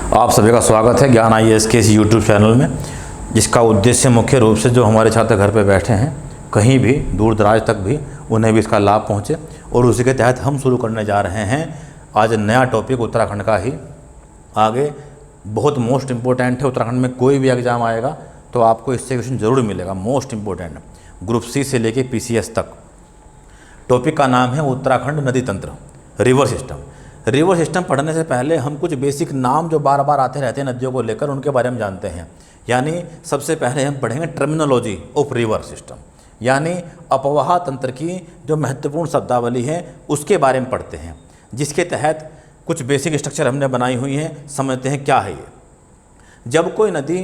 आप सभी का स्वागत है ज्ञान IAS के इस यूट्यूब चैनल में, जिसका उद्देश्य मुख्य रूप से जो हमारे छात्र घर पे बैठे हैं, कहीं भी दूर दराज तक भी उन्हें भी इसका लाभ पहुंचे। और उसी के तहत हम शुरू करने जा रहे हैं आज नया टॉपिक उत्तराखंड का ही। आगे बहुत मोस्ट इम्पोर्टेंट है। उत्तराखंड में कोई भी एग्ज़ाम आएगा तो आपको इससे क्वेश्चन ज़रूर मिलेगा। मोस्ट इम्पोर्टेंट ग्रुप C से लेके PCS तक। टॉपिक का नाम है उत्तराखंड नदी तंत्र, रिवर सिस्टम। रिवर सिस्टम पढ़ने से पहले हम कुछ बेसिक नाम जो बार बार आते रहते हैं नदियों को लेकर, उनके बारे में जानते हैं। यानी सबसे पहले हम पढ़ेंगे टर्मिनोलॉजी ऑफ रिवर सिस्टम, यानी अपवाह तंत्र की जो महत्वपूर्ण शब्दावली है उसके बारे में पढ़ते हैं, जिसके तहत कुछ बेसिक स्ट्रक्चर हमने बनाई हुई हैं। समझते हैं क्या है ये। जब कोई नदी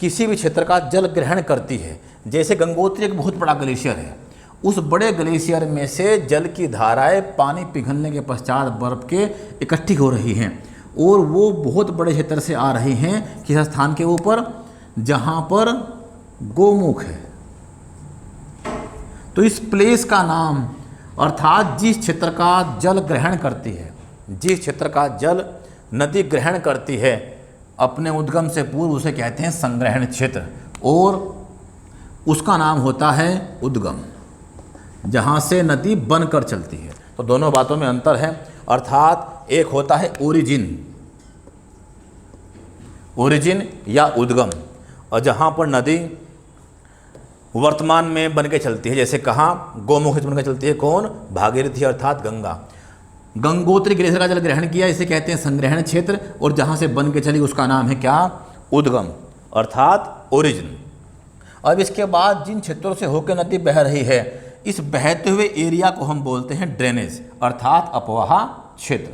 किसी भी क्षेत्र का जल ग्रहण करती है, जैसे गंगोत्री एक बहुत बड़ा ग्लेशियर है, उस बड़े ग्लेशियर में से जल की धाराएं पानी पिघलने के पश्चात बर्फ़ के इकट्ठी हो रही हैं और वो बहुत बड़े क्षेत्र से आ रही हैं किस स्थान के ऊपर, जहाँ पर गोमुख है। तो इस प्लेस का नाम, अर्थात जिस क्षेत्र का जल ग्रहण करती है, जिस क्षेत्र का जल नदी ग्रहण करती है अपने उद्गम से पूर्व, उसे कहते हैं संग्रहण क्षेत्र, और उसका नाम होता है उद्गम, जहाँ से नदी बनकर चलती है। तो दोनों बातों में अंतर है। अर्थात एक होता है ओरिजिन या उद्गम, और जहाँ पर नदी वर्तमान में बन के चलती है, जैसे कहाँ गोमुख से बन के चलती है, कौन, भागीरथी अर्थात गंगा। गंगोत्री ग्लेशियर का जल ग्रहण किया, इसे कहते हैं संग्रहण क्षेत्र, और जहाँ से बन के चली उसका नाम है क्या, उद्गम अर्थात ओरिजिन। अब इसके बाद जिन क्षेत्रों से होकर नदी बह रही है, इस बहते हुए एरिया को हम बोलते हैं ड्रेनेज अर्थात अपवाह क्षेत्र।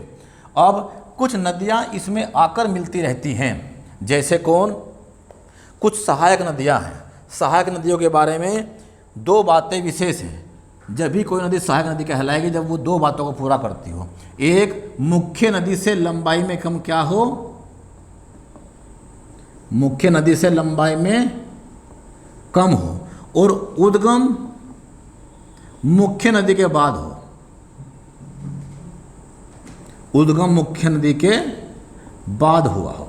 अब कुछ नदियाँ इसमें आकर मिलती रहती हैं, जैसे कौन, कुछ सहायक नदियाँ हैं। सहायक नदियों के बारे में दो बातें विशेष हैं। जब भी कोई नदी सहायक नदी कहलाएगी जब वो दो बातों को पूरा करती हो। एक, मुख्य नदी से लंबाई में कम क्या हो, मुख्य नदी से लंबाई में कम हो, और उद्गम मुख्य नदी के बाद हो, उद्गम मुख्य नदी के बाद हुआ हो।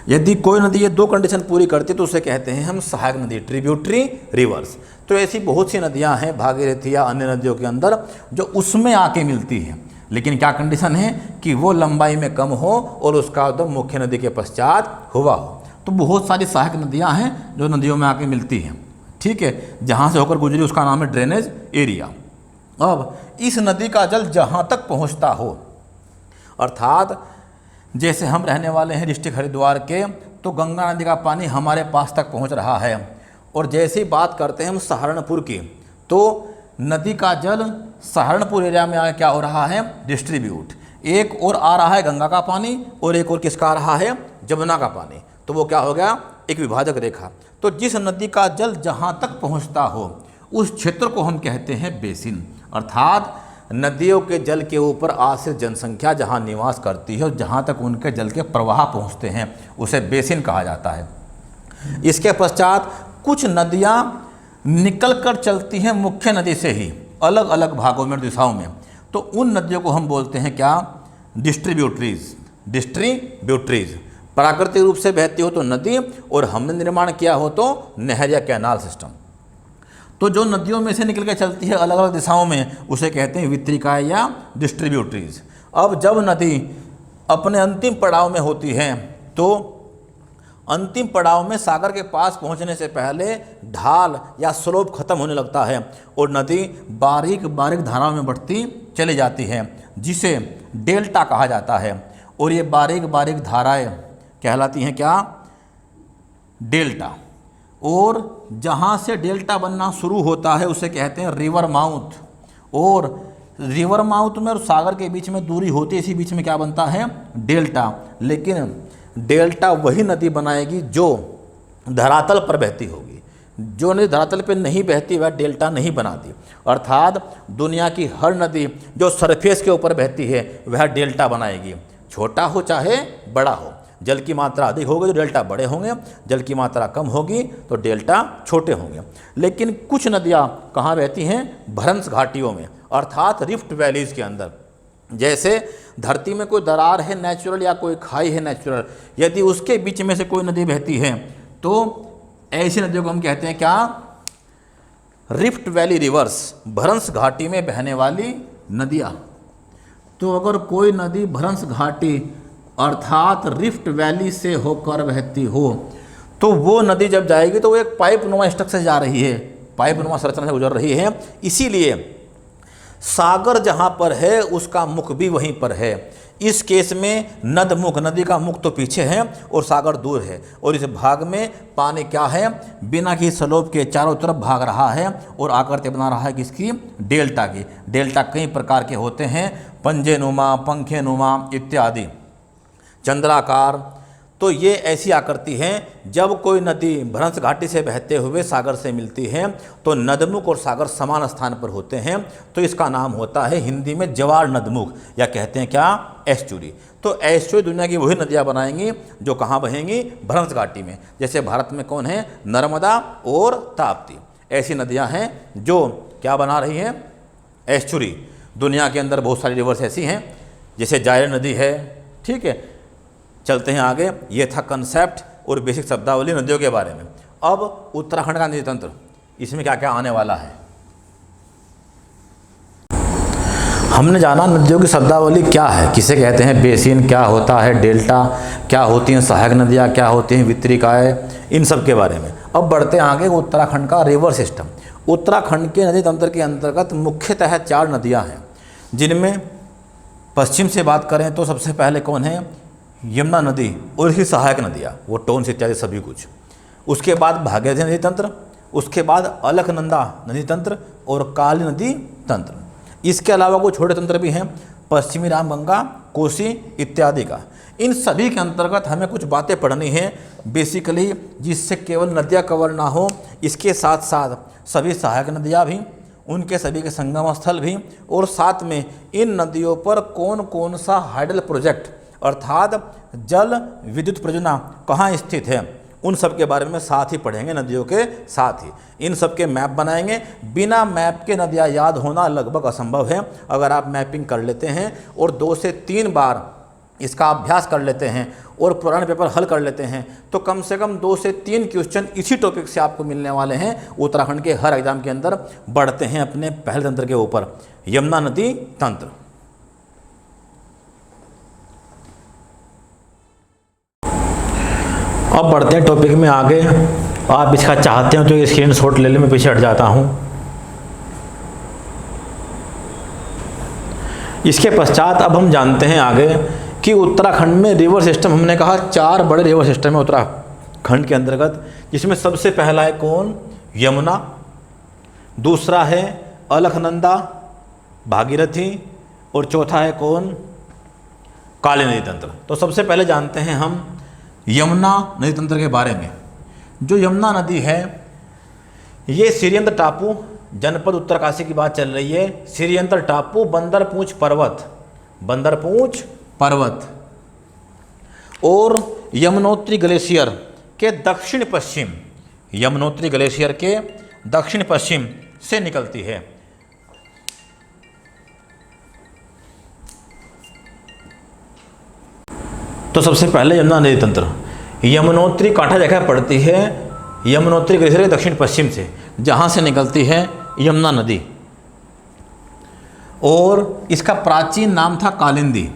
यदि कोई नदी ये दो कंडीशन पूरी करती तो उसे कहते हैं हम सहायक नदी, ट्रिब्यूटरी रिवर्स। तो ऐसी बहुत सी नदियां हैं भागीरथी या अन्य नदियों के अंदर जो उसमें आके मिलती हैं, लेकिन क्या कंडीशन है कि वो लंबाई में कम हो और उसका उद्गम मुख्य नदी के पश्चात हुआ हो। तो बहुत सारी सहायक नदियाँ हैं जो नदियों में आके मिलती हैं, ठीक है, जहाँ से होकर गुजरी उसका नाम है ड्रेनेज एरिया। अब इस नदी का जल जहाँ तक पहुँचता हो, अर्थात जैसे हम रहने वाले हैं डिस्ट्रिक्ट हरिद्वार के, तो गंगा नदी का पानी हमारे पास तक पहुँच रहा है, और जैसे ही बात करते हैं हम सहारनपुर की, तो नदी का जल सहारनपुर एरिया में आगे क्या हो रहा है, डिस्ट्रीब्यूट। एक और आ रहा है गंगा का पानी और एक और किसका आ रहा है, जमुना का पानी। तो वो क्या हो गया, एक विभाजक रेखा। तो जिस नदी का जल जहाँ तक पहुँचता हो उस क्षेत्र को हम कहते हैं बेसिन, अर्थात नदियों के जल के ऊपर आश्रित जनसंख्या जहाँ निवास करती है और जहाँ तक उनके जल के प्रवाह पहुँचते हैं उसे बेसिन कहा जाता है। इसके पश्चात कुछ नदियाँ निकल कर चलती हैं मुख्य नदी से ही अलग अलग भागों में, दिशाओं में, तो उन नदियों को हम बोलते हैं क्या, डिस्ट्रीब्यूटरीज। डिस्ट्रीब्यूटरीज प्राकृतिक रूप से बहती हो तो नदी, और हमने निर्माण किया हो तो नहर या कैनाल सिस्टम। तो जो नदियों में से निकल के चलती है अलग अलग दिशाओं में उसे कहते हैं वितरिकाएँ या डिस्ट्रीब्यूटरीज। अब जब नदी अपने अंतिम पड़ाव में होती है तो अंतिम पड़ाव में सागर के पास पहुंचने से पहले ढाल या स्लोप खत्म होने लगता है और नदी बारीक बारीक धाराओं में बढ़ती चली जाती है, जिसे डेल्टा कहा जाता है। और ये बारीक बारीक धाराएं कहलाती हैं क्या, डेल्टा। और जहाँ से डेल्टा बनना शुरू होता है उसे कहते हैं रिवर माउथ। और रिवर माउथ में और सागर के बीच में दूरी होती है, इसी बीच में क्या बनता है, डेल्टा। लेकिन डेल्टा वही नदी बनाएगी जो धरातल पर बहती होगी। जो नदी धरातल पर नहीं बहती वह डेल्टा नहीं बनाती। अर्थात दुनिया की हर नदी जो सरफेस के ऊपर बहती है वह डेल्टा बनाएगी, छोटा हो चाहे बड़ा हो। जल की मात्रा अधिक होगी तो डेल्टा बड़े होंगे, जल की मात्रा कम होगी तो डेल्टा छोटे होंगे। लेकिन कुछ नदियाँ कहाँ बहती हैं, भ्रंश घाटियों में, अर्थात रिफ्ट वैलीज़ के अंदर। जैसे धरती में कोई दरार है नेचुरल या कोई खाई है नेचुरल, यदि उसके बीच में से कोई नदी बहती है तो ऐसी नदियों को हम कहते हैं क्या? रिफ्ट वैली रिवर्स, भ्रंश घाटी में बहने वाली नदियाँ। तो अगर कोई नदी भ्रंश घाटी अर्थात रिफ्ट वैली से होकर बहती हो तो वो नदी जब जाएगी तो वो एक पाइप नुमा स्ट्रक्चर से जा रही है, पाइप नुमा संरचना से गुजर रही है। इसीलिए सागर जहाँ पर है उसका मुख भी वहीं पर है। इस केस में नदमुख, नदी का मुख तो पीछे है और सागर दूर है, और इस भाग में पानी क्या है? बिना किसी स्लोप के चारों तरफ भाग रहा है और आकृति बना रहा है किसकी? डेल्टा की। डेल्टा कई प्रकार के होते हैं, पंजेनुमा, पंखेनुमा इत्यादि, चंद्राकार। तो ये ऐसी आकृति हैं जब कोई नदी भ्रंश घाटी से बहते हुए सागर से मिलती है तो नदमुख और सागर समान स्थान पर होते हैं, तो इसका नाम होता है हिंदी में ज्वार नदमुख, या कहते हैं क्या? एस्चुरी। तो एस्चुरी दुनिया की वही नदियाँ बनाएंगी जो कहाँ बहेंगी? भ्रंश घाटी में। जैसे भारत में कौन है? नर्मदा और ताप्ती, ऐसी नदियाँ हैं जो क्या बना रही हैं? एस्चुरी। दुनिया के अंदर बहुत सारी रिवर्स ऐसी हैं, जैसे जायरे नदी है। ठीक है, चलते हैं आगे। ये था कंसेप्ट और बेसिक शब्दावली नदियों के बारे में। अब उत्तराखंड का नदी तंत्र, इसमें क्या क्या आने वाला है। हमने जाना नदियों की शब्दावली क्या है, किसे कहते हैं बेसिन, क्या होता है डेल्टा, क्या होती हैं सहायक नदियाँ, क्या होती हैं वितरिकाएँ, इन सब के बारे में। अब बढ़ते हैं आगे। उत्तराखंड का रिवर सिस्टम। उत्तराखंड के नदी तंत्र के अंतर्गत मुख्यतः 4 नदियाँ हैं, जिनमें पश्चिम से बात करें तो सबसे पहले कौन है? यमुना नदी और इसकी सहायक नदियाँ, वो टोन्स इत्यादि सभी कुछ। उसके बाद भागीरथी नदी तंत्र, उसके बाद अलकनंदा नदी तंत्र और काली नदी तंत्र। इसके अलावा कुछ छोटे तंत्र भी हैं, पश्चिमी रामगंगा, कोसी इत्यादि का। इन सभी के अंतर्गत हमें कुछ बातें पढ़नी हैं बेसिकली, जिससे केवल नदियाँ कवर ना हो, इसके साथ साथ सभी सहायक नदियाँ भी, उनके सभी के संगम स्थल भी, और साथ में इन नदियों पर कौन कौन सा हाइडल प्रोजेक्ट अर्थात जल विद्युत परियोजना कहाँ स्थित है, उन सब के बारे में साथ ही पढ़ेंगे। नदियों के साथ ही इन सब के मैप बनाएंगे। बिना मैप के नदियाँ याद होना लगभग असंभव है। अगर आप मैपिंग कर लेते हैं और 2 से 3 बार इसका अभ्यास कर लेते हैं और पुराने पेपर हल कर लेते हैं तो कम से कम 2 से 3 क्वेश्चन इसी टॉपिक से आपको मिलने वाले हैं। उत्तराखंड के हर एग्जाम के अंदर बढ़ते हैं अपने पहले तंत्र के ऊपर, यमुना नदी तंत्र। अब बढ़ते हैं टॉपिक में आगे। आप इसका चाहते हो तो स्क्रीनशॉट ले लें, मैं पीछे हट जाता हूँ। इसके पश्चात अब हम जानते हैं आगे कि उत्तराखंड में रिवर सिस्टम, हमने कहा 4 बड़े रिवर सिस्टम है उत्तराखंड के अंतर्गत, जिसमें सबसे पहला है कौन? यमुना, दूसरा है अलकनंदा, भागीरथी, और चौथा है कौन? काली नदी तंत्र। तो सबसे पहले जानते हैं हम यमुना नदी तंत्र के बारे में। जो यमुना नदी है ये श्रीयंत्र टापू, जनपद उत्तरकाशी की बात चल रही है, श्रीयंत्र टापू, बंदरपूंछ पर्वत, बंदरपूंछ पर्वत और यमुनोत्री ग्लेशियर के दक्षिण पश्चिम, यमुनोत्री ग्लेशियर के दक्षिण पश्चिम से निकलती है। तो सबसे पहले यमुना नदी तंत्र, यमुनोत्री कांठा रेखा पड़ती है यमुनोत्री ग्लेशियर के दक्षिण पश्चिम से, जहाँ से निकलती है यमुना नदी, और इसका प्राचीन नाम था कालिंदी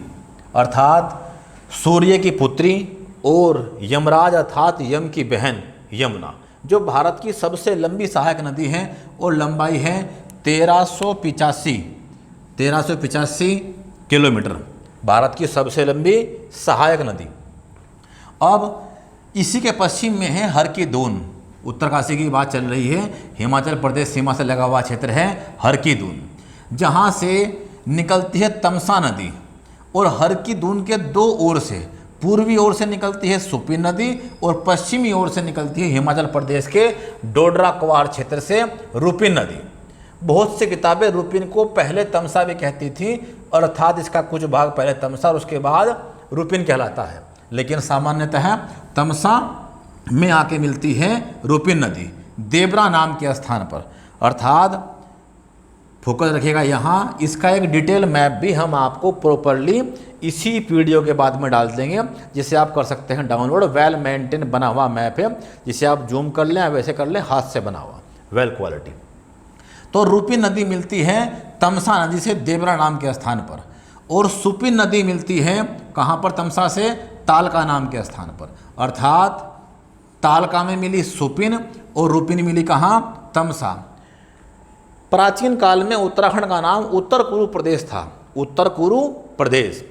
अर्थात सूर्य की पुत्री और यमराज अर्थात यम की बहन यमुना, जो भारत की सबसे लंबी सहायक नदी है और लंबाई है 1385 किलोमीटर, भारत की सबसे लंबी सहायक नदी। अब इसी के पश्चिम में है हर की दून, उत्तरकाशी की बात चल रही है, हिमाचल प्रदेश सीमा से लगा हुआ क्षेत्र है हर की दून, जहाँ से निकलती है तमसा नदी, और हर की दून के 2 ओर से, पूर्वी ओर से निकलती है सुपी नदी और पश्चिमी ओर से निकलती है हिमाचल प्रदेश के डोडरा क्वार क्षेत्र से रूपिन नदी। बहुत सी किताबें रूपिन को पहले तमसा भी कहती थी, अर्थात इसका कुछ भाग पहले तमसा और उसके बाद रूपिन कहलाता है, लेकिन सामान्यतः तमसा में आके मिलती है रूपिन नदी देवरा नाम के स्थान पर, अर्थात फोकस रखिएगा यहाँ। इसका एक डिटेल मैप भी हम आपको प्रॉपरली इसी वीडियो के बाद में डाल देंगे, जिसे आप कर सकते हैं डाउनलोड। वेल मेंटेन बना हुआ मैप है, जिसे आप जूम कर लें, वैसे कर लें, हाथ से बना हुआ, वेल क्वालिटी। तो रूपी नदी मिलती है तमसा नदी से देवरा नाम के स्थान पर, और सुपिन नदी मिलती है कहाँ पर? तमसा से तालका नाम के स्थान पर। अर्थात तालका में मिली सुपिन और रूपिन मिली कहाँ? तमसा। प्राचीन काल में उत्तराखंड का नाम उत्तर कुरु प्रदेश था, उत्तर कुरु प्रदेश।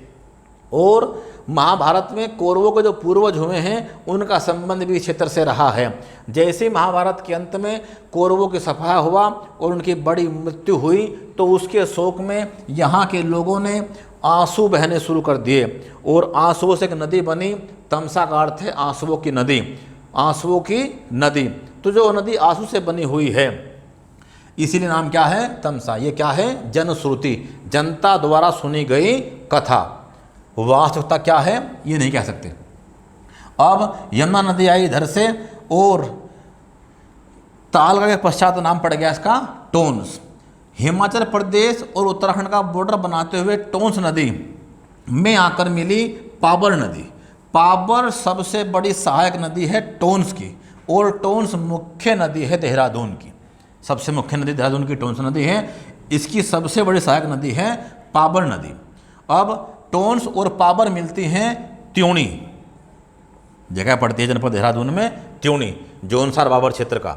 और महाभारत में कौरवों के जो पूर्वज हुए हैं उनका संबंध भी इस क्षेत्र से रहा है। जैसे महाभारत के अंत में कौरवों की सफाया हुआ और उनकी बड़ी मृत्यु हुई, तो उसके शोक में यहाँ के लोगों ने आंसू बहने शुरू कर दिए, और आंसुओं से एक नदी बनी। तमसा का अर्थ है आंसुओं की नदी, आंसुओं की नदी। तो जो नदी आंसू से बनी हुई है, इसीलिए नाम क्या है? तमसा। ये क्या है? जनश्रुति, जनता द्वारा सुनी गई कथा। वास्तविकता क्या है ये नहीं कह सकते। अब यमुना नदी आई इधर से, और तालका के पश्चात नाम पड़ गया इसका टोंस। हिमाचल प्रदेश और उत्तराखंड का बॉर्डर बनाते हुए टोंस नदी में आकर मिली पाबर नदी। पाबर सबसे बड़ी सहायक नदी है टोंस की, और टोंस मुख्य नदी है देहरादून की। सबसे मुख्य नदी देहरादून की टोंस नदी है, इसकी सबसे बड़ी सहायक नदी है पाबर नदी। अब टोंस और पाबर मिलती हैं त्यूणी, जगह पड़ती है जनपद देहरादून में त्यूणी, जौनसार बाबर क्षेत्र का।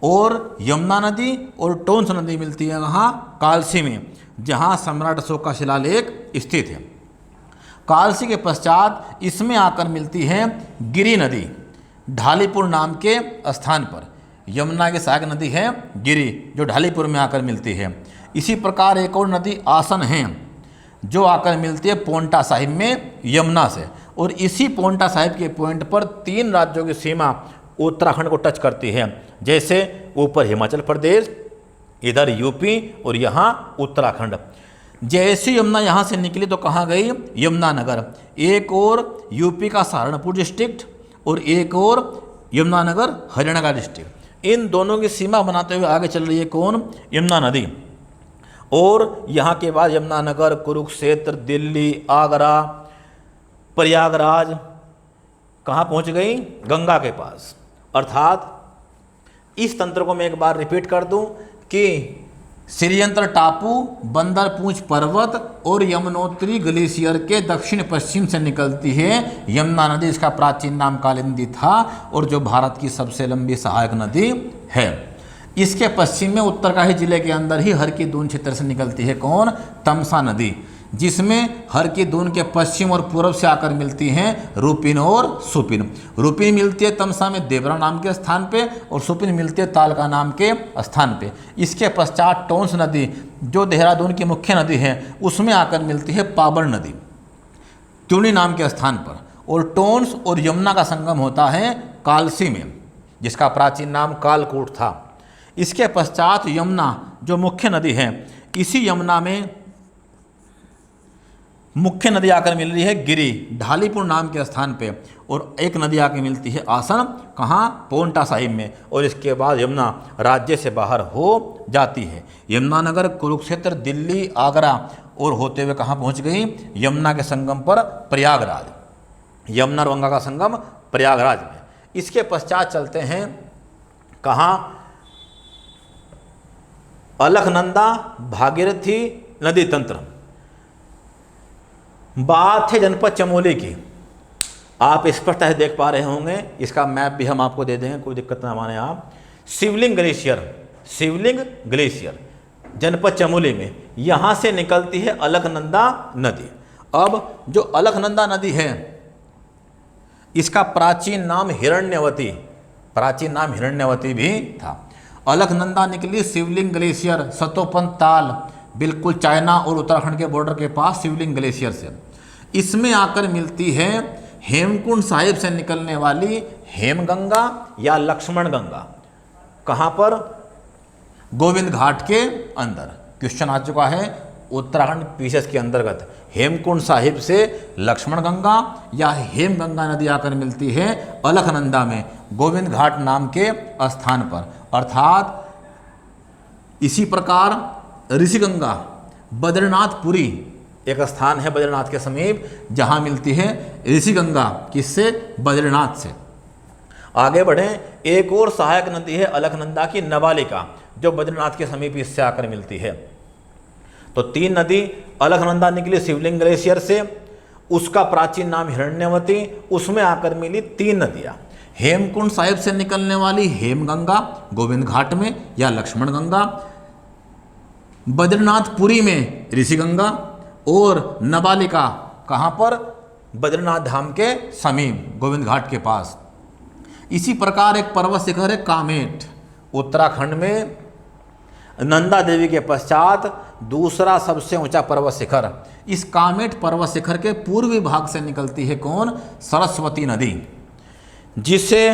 और यमुना नदी और टोंस नदी मिलती है वहाँ कालसी में, जहाँ सम्राट अशोक का शिलालेख स्थित है। कालसी के पश्चात इसमें आकर मिलती है गिरी नदी, ढालीपुर नाम के स्थान पर। यमुना की सहायक नदी है गिरी, जो ढालीपुर में आकर मिलती है। इसी प्रकार एक और नदी आसन है, जो आकर मिलती है पोंटा साहिब में यमुना से, और इसी पोंटा साहिब के पॉइंट पर 3 राज्यों की सीमा उत्तराखंड को टच करती है। जैसे ऊपर हिमाचल प्रदेश, इधर यूपी, और यहाँ उत्तराखंड। जैसे यमुना यहाँ से निकली तो कहाँ गई? यमुनानगर। एक और यूपी का सहारनपुर डिस्ट्रिक्ट, और एक और यमुनानगर हरियाणा का डिस्ट्रिक्ट। इन दोनों की सीमा बनाते हुए आगे चल रही है कौन? यमुना नदी। और यहाँ के बाद यमुनानगर, कुरुक्षेत्र, दिल्ली, आगरा, प्रयागराज कहाँ पहुँच गई? गंगा के पास। अर्थात इस तंत्र को मैं एक बार रिपीट कर दूं कि श्रीयंत्र टापू, बंदरपूंछ पर्वत और यमुनोत्री ग्लेशियर के दक्षिण पश्चिम से निकलती है यमुना नदी। इसका प्राचीन नाम कालिंदी था, और जो भारत की सबसे लंबी सहायक नदी है। इसके पश्चिम में उत्तरकाशी जिले के अंदर ही हर की दून क्षेत्र से निकलती है कौन? तमसा नदी, जिसमें हर की दून के पश्चिम और पूर्व से आकर मिलती हैं रूपिन और सुपिन। रूपिन मिलती है तमसा में देवरा नाम के स्थान पे, और सुपिन मिलती है तालका नाम के स्थान पे। इसके पश्चात टोंस नदी, जो देहरादून की मुख्य नदी है, उसमें आकर मिलती है पाबर नदी त्यूणी नाम के स्थान पर। और टोंस और यमुना का संगम होता है कालसी में, जिसका प्राचीन नाम कालकूट था। इसके पश्चात यमुना जो मुख्य नदी है, इसी यमुना में मुख्य नदी आकर मिल रही है गिरी, ढालीपुर नाम के स्थान पे, और एक नदी आकर मिलती है आसन, कहाँ? पोंटा साहिब में। और इसके बाद यमुना राज्य से बाहर हो जाती है। यमुनानगर, कुरुक्षेत्र, दिल्ली, आगरा, और होते हुए कहाँ पहुँच गई? यमुना के संगम पर प्रयागराज। यमुना और गंगा का संगम प्रयागराज में। इसके पश्चात चलते हैं कहाँ? अलकनंदा भागीरथी नदी तंत्र। बात है जनपद चमोली की। आप स्पष्ट है देख पा रहे होंगे, इसका मैप भी हम आपको दे देंगे, कोई दिक्कत ना माने आप। शिवलिंग ग्लेशियर, शिवलिंग ग्लेशियर जनपद चमोली में, यहाँ से निकलती है अलकनंदा नदी। अब जो अलकनंदा नदी है, इसका प्राचीन नाम हिरण्यवती, प्राचीन नाम हिरण्यवती भी था। अलकनंदा निकली शिवलिंग ग्लेशियर, सतोपन ताल, बिल्कुल चाइना और उत्तराखंड के बॉर्डर के पास शिवलिंग ग्लेशियर से। इसमें आकर मिलती है हेमकुंड साहिब से निकलने वाली हेमगंगा या लक्ष्मण गंगा। कहाँ पर? गोविंद घाट के अंदर। क्वेश्चन आ चुका है उत्तराखंड पीसेस के अंतर्गत। हेमकुंड साहिब से लक्ष्मण गंगा या हेमगंगा नदी आकर मिलती है अलकनंदा में, गोविंद घाट नाम के स्थान पर। अर्थात इसी प्रकार ऋषिगंगा बद्रीनाथपुरी एक स्थान है बद्रीनाथ के समीप जहाँ मिलती है ऋषिगंगा, किससे? बद्रीनाथ से। आगे बढ़ें, एक और सहायक नदी है अलकनंदा की नवालिका, जो बद्रीनाथ के समीप इससे आकर मिलती है। तो 3 नदी, अलकनंदा निकली शिवलिंग ग्लेशियर से, उसका प्राचीन नाम हिरण्यवती, उसमें आकर मिली 3 नदियाँ। हेमकुंड साहिब से निकलने वाली हेमगंगा गोविंद घाट में या लक्ष्मण गंगा, बद्रीनाथपुरी में ऋषिगंगा, और नवालिका कहाँ पर? बद्रीनाथ धाम के समीप गोविंद घाट के पास। इसी प्रकार एक पर्वत शिखर है कामेट, उत्तराखंड में नंदा देवी के पश्चात दूसरा सबसे ऊंचा पर्वत शिखर। इस कामेट पर्वत शिखर के पूर्वी भाग से निकलती है कौन? सरस्वती नदी, जिसे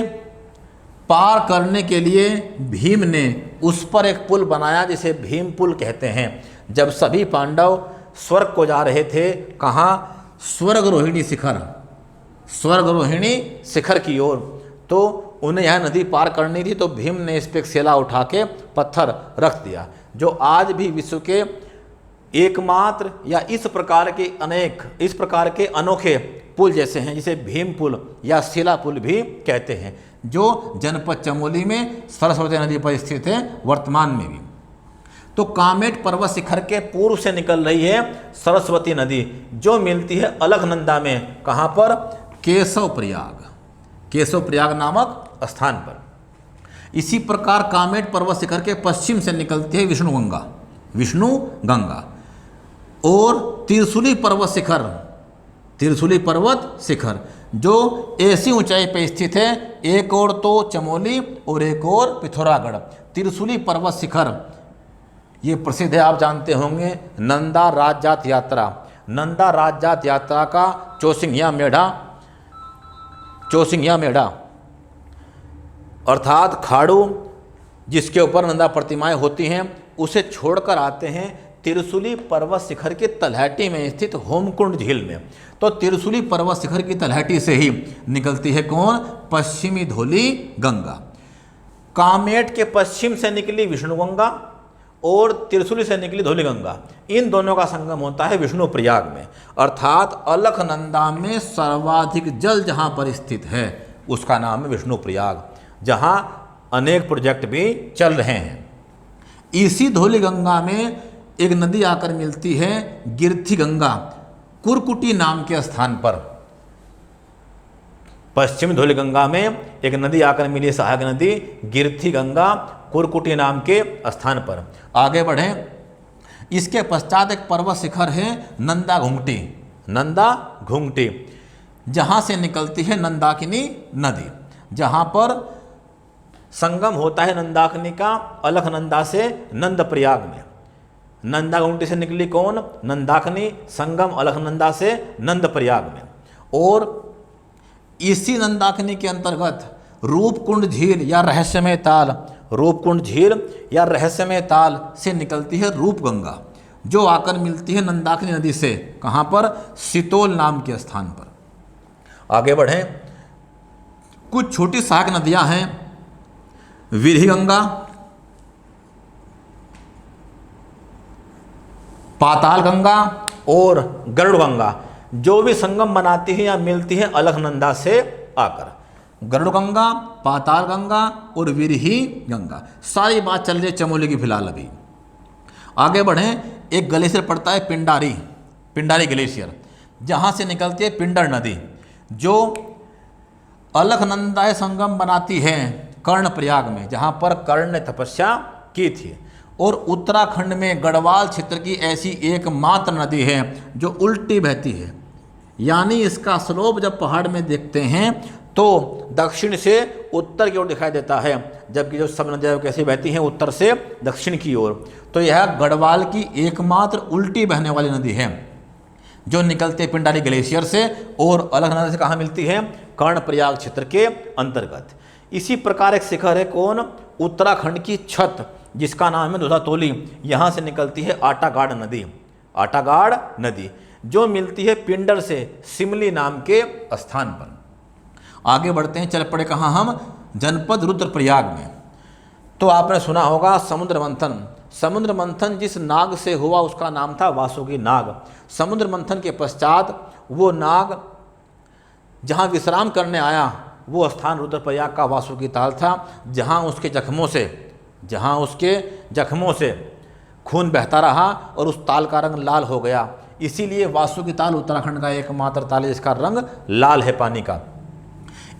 पार करने के लिए भीम ने उस पर एक पुल बनाया जिसे भीम पुल कहते हैं। जब सभी पांडव स्वर्ग को जा रहे थे, कहाँ? स्वर्गरोहिणी शिखर, स्वर्गरोहिणी शिखर की ओर, तो उन्हें यह नदी पार करनी थी, तो भीम ने इस पर एक सेला उठा के पत्थर रख दिया, जो आज भी विश्व के एकमात्र या इस प्रकार के अनोखे पुल जैसे हैं, जिसे भीम पुल या शिला पुल भी कहते हैं, जो जनपद चमोली में सरस्वती नदी पर स्थित है वर्तमान में भी। तो कामेट पर्वत शिखर के पूर्व से निकल रही है सरस्वती नदी, जो मिलती है अलकनंदा में, कहाँ पर? केशव प्रयाग, केशव प्रयाग नामक स्थान पर। इसी प्रकार कामेट पर्वत शिखर के पश्चिम से निकलती है विष्णु गंगा, विष्णु गंगा, और त्रिशूली पर्वत शिखर, त्रिशूली पर्वत शिखर, जो ऐसी ऊंचाई पर स्थित है, एक और तो चमोली और एक और पिथौरागढ़। त्रिशूली पर्वत शिखर ये प्रसिद्ध है, आप जानते होंगे, नंदा राजजात यात्रा, नंदा राजजात यात्रा का चौसिंघिया मेढ़ा अर्थात खाड़ू जिसके ऊपर नंदा प्रतिमाएं होती हैं, उसे छोड़कर आते हैं त्रिशूली पर्वत शिखर की तलहटी में स्थित होमकुंड झील में। तो त्रिशूली पर्वत शिखर की तलहटी से ही निकलती है कौन? पश्चिमी धौली गंगा। कामेट के पश्चिम से निकली विष्णु गंगा और त्रिशूली से निकली धौली गंगा, इन दोनों का संगम होता है विष्णु प्रयाग में, अर्थात अलकनंदा में सर्वाधिक जल जहाँ पर स्थित है उसका नाम है विष्णु प्रयाग, जहाँ अनेक प्रोजेक्ट भी चल रहे हैं। इसी धौली गंगा में एक नदी आकर मिलती है गिरथी गंगा, कुरकुटी नाम के स्थान पर। पश्चिमी धौली गंगा में एक नदी आकर मिली सहायक नदी गिरथी गंगा, कुरकुटी नाम के स्थान पर। आगे बढ़ें, इसके पश्चात एक पर्वत शिखर है नंदा घुंगटी, नंदा घुंगटी, जहाँ से निकलती है नंदाकिनी नदी, जहाँ पर संगम होता है नंदाकिनी का अलकनंदा से नंद प्रयाग में। नंदा घुंगटी से निकली कौन? नंदाकिनी, संगम अलकनंदा से नंद प्रयाग में। और इसी नंदाकिनी के अंतर्गत रूपकुंड झील या रहस्यमय ताल, रूपकुंड झील या रहस्यमय ताल से निकलती है रूपगंगा, जो आकर मिलती है नंदाकिनी नदी से, कहाँ पर? सितोल नाम के स्थान पर। आगे बढ़ें, कुछ छोटी सहायक नदियां हैं, विरही गंगा, पाताल गंगा और गरुड़ गंगा, जो भी संगम बनाती है या मिलती है अलकनंदा से आकर। गरुड़ गंगा, पाताल गंगा और विरही गंगा, सारी बात चल रही है चमोली की फिलहाल अभी। आगे बढ़ें, एक ग्लेशियर पड़ता है पिंडारी, पिंडारी ग्लेशियर, जहाँ से निकलती है पिंडर नदी, जो अलकनंदा संगम बनाती है कर्णप्रयाग में, जहाँ पर कर्ण ने तपस्या की थी। और उत्तराखंड में गढ़वाल क्षेत्र की ऐसी एकमात्र नदी है जो उल्टी बहती है, यानी इसका स्लोप जब पहाड़ में देखते हैं तो दक्षिण से उत्तर की ओर दिखाई देता है, जबकि जो सब नदियाँ कैसी बहती हैं उत्तर से दक्षिण की ओर। तो यह गढ़वाल की एकमात्र उल्टी बहने वाली नदी है, जो निकलते हैं पिंडारी ग्लेशियर से और अलकनंदा से कहाँ मिलती है? कर्णप्रयाग क्षेत्र के अंतर्गत। इसी प्रकार एक शिखर है कौन? उत्तराखंड की छत, जिसका नाम है दुधातोली, यहाँ से निकलती है आटागाड़ नदी, आटागाड़ नदी, जो मिलती है पिंडर से सिमली नाम के स्थान पर। आगे बढ़ते हैं, चल पड़े कहाँ हम? जनपद रुद्रप्रयाग में। तो आपने सुना होगा समुद्र मंथन, समुद्र मंथन जिस नाग से हुआ उसका नाम था वासुकी नाग। समुद्र मंथन के पश्चात वो नाग जहाँ विश्राम करने आया वो स्थान रुद्रप्रयाग का वासुकी ताल था, जहाँ उसके जख्मों से खून बहता रहा और उस ताल का रंग लाल हो गया। इसीलिए वासुकी ताल उत्तराखंड का एकमात्र ताल है जिसका रंग लाल है पानी का।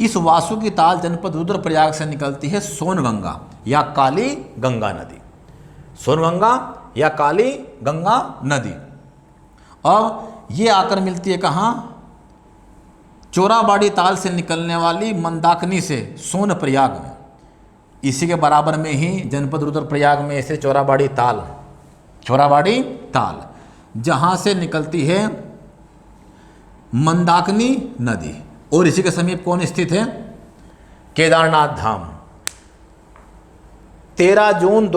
इस वासुकी ताल जनपद रुद्रप्रयाग से निकलती है सोनगंगा या काली गंगा नदी। सोनगंगा या काली गंगा नदी अब ये आकर मिलती है कहाँ? चोराबाड़ी ताल से निकलने वाली मंदाकिनी से सोनप्रयाग में। इसी के बराबर में ही जनपद रुद्रप्रयाग में ऐसे चोराबाड़ी ताल जहाँ से निकलती है मंदाकिनी नदी। और इसी के समीप कौन स्थित है? केदारनाथ धाम। 13 जून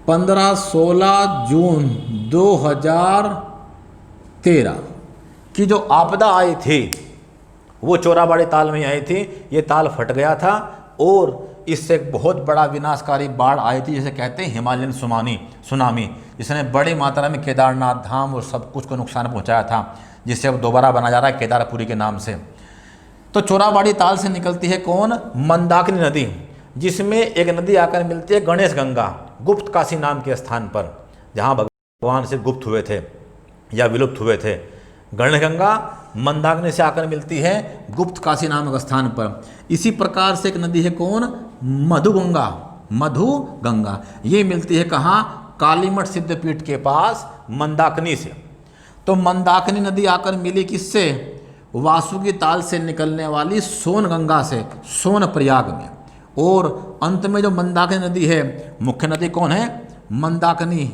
15-16 जून 2013 की जो आपदा आई थी वो चोराबाड़ी ताल में आई थी। ये ताल फट गया था और इससे एक बहुत बड़ा विनाशकारी बाढ़ आई थी, जिसे कहते हैं हिमालयन सुनामी, जिसने बड़ी मात्रा में केदारनाथ धाम और सब कुछ को नुकसान पहुंचाया था, जिससे अब दोबारा बना जा रहा है केदारपुरी के नाम से। तो चोराबाड़ी ताल से निकलती है कौन? मंदाकिनी नदी, जिसमें एक नदी आकर मिलती है गणेश गंगा, गुप्त काशी नाम के स्थान पर, जहाँ भगवान से गुप्त हुए थे या विलुप्त हुए थे। गणेश गंगा मंदाकिनी से आकर मिलती है गुप्त काशी नामक स्थान पर। इसी प्रकार से एक नदी है कौन? मधुगंगा। ये मिलती है कहाँ? कालीमठ सिद्धपीठ के पास मंदाकिनी से। तो मंदाकिनी नदी आकर मिली किससे? वासुकी ताल से निकलने वाली सोनगंगा से सोनप्रयाग में। और अंत में जो मंदाकिनी नदी है, मुख्य नदी कौन है? मंदाकिनी,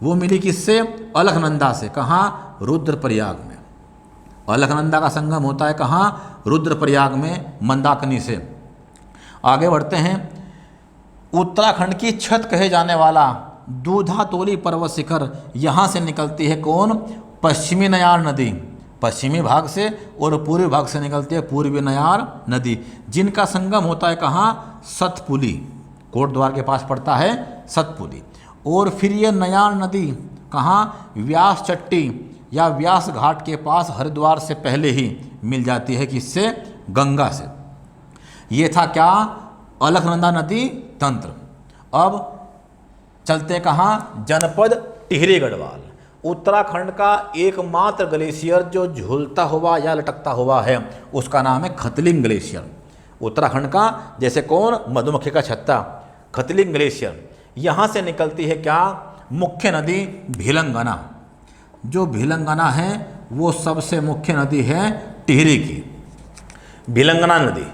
वो मिली किससे? अलकनंदा से। कहाँ? रुद्रप्रयाग में। अलकनंदा का संगम होता है कहाँ? रुद्रप्रयाग में, मंदाकिनी से। आगे बढ़ते हैं। उत्तराखंड की छत कहे जाने वाला दूधातोली पर्वत शिखर, यहाँ से निकलती है कौन? पश्चिमी नयार नदी, पश्चिमी भाग से, और पूर्वी भाग से निकलती है पूर्वी नयार नदी, जिनका संगम होता है कहाँ? सतपुली, कोटद्वार के पास पड़ता है सतपुली। और फिर ये नयार नदी कहाँ? व्यास चट्टी या व्यास घाट के पास हरिद्वार से पहले ही मिल जाती है किससे? गंगा से। ये था क्या? अलकनंदा नदी तंत्र। अब चलते कहाँ? जनपद टिहरी गढ़वाल। उत्तराखंड का एकमात्र ग्लेशियर जो झूलता हुआ या लटकता हुआ है उसका नाम है खतलिंग ग्लेशियर। उत्तराखंड का जैसे कौन? मधुमक्खी का छत्ता, खतलिंग ग्लेशियर। यहाँ से निकलती है क्या? मुख्य नदी भिलंगना। जो भिलंगना है वो सबसे मुख्य नदी है टिहरी की, भिलंगना नदी।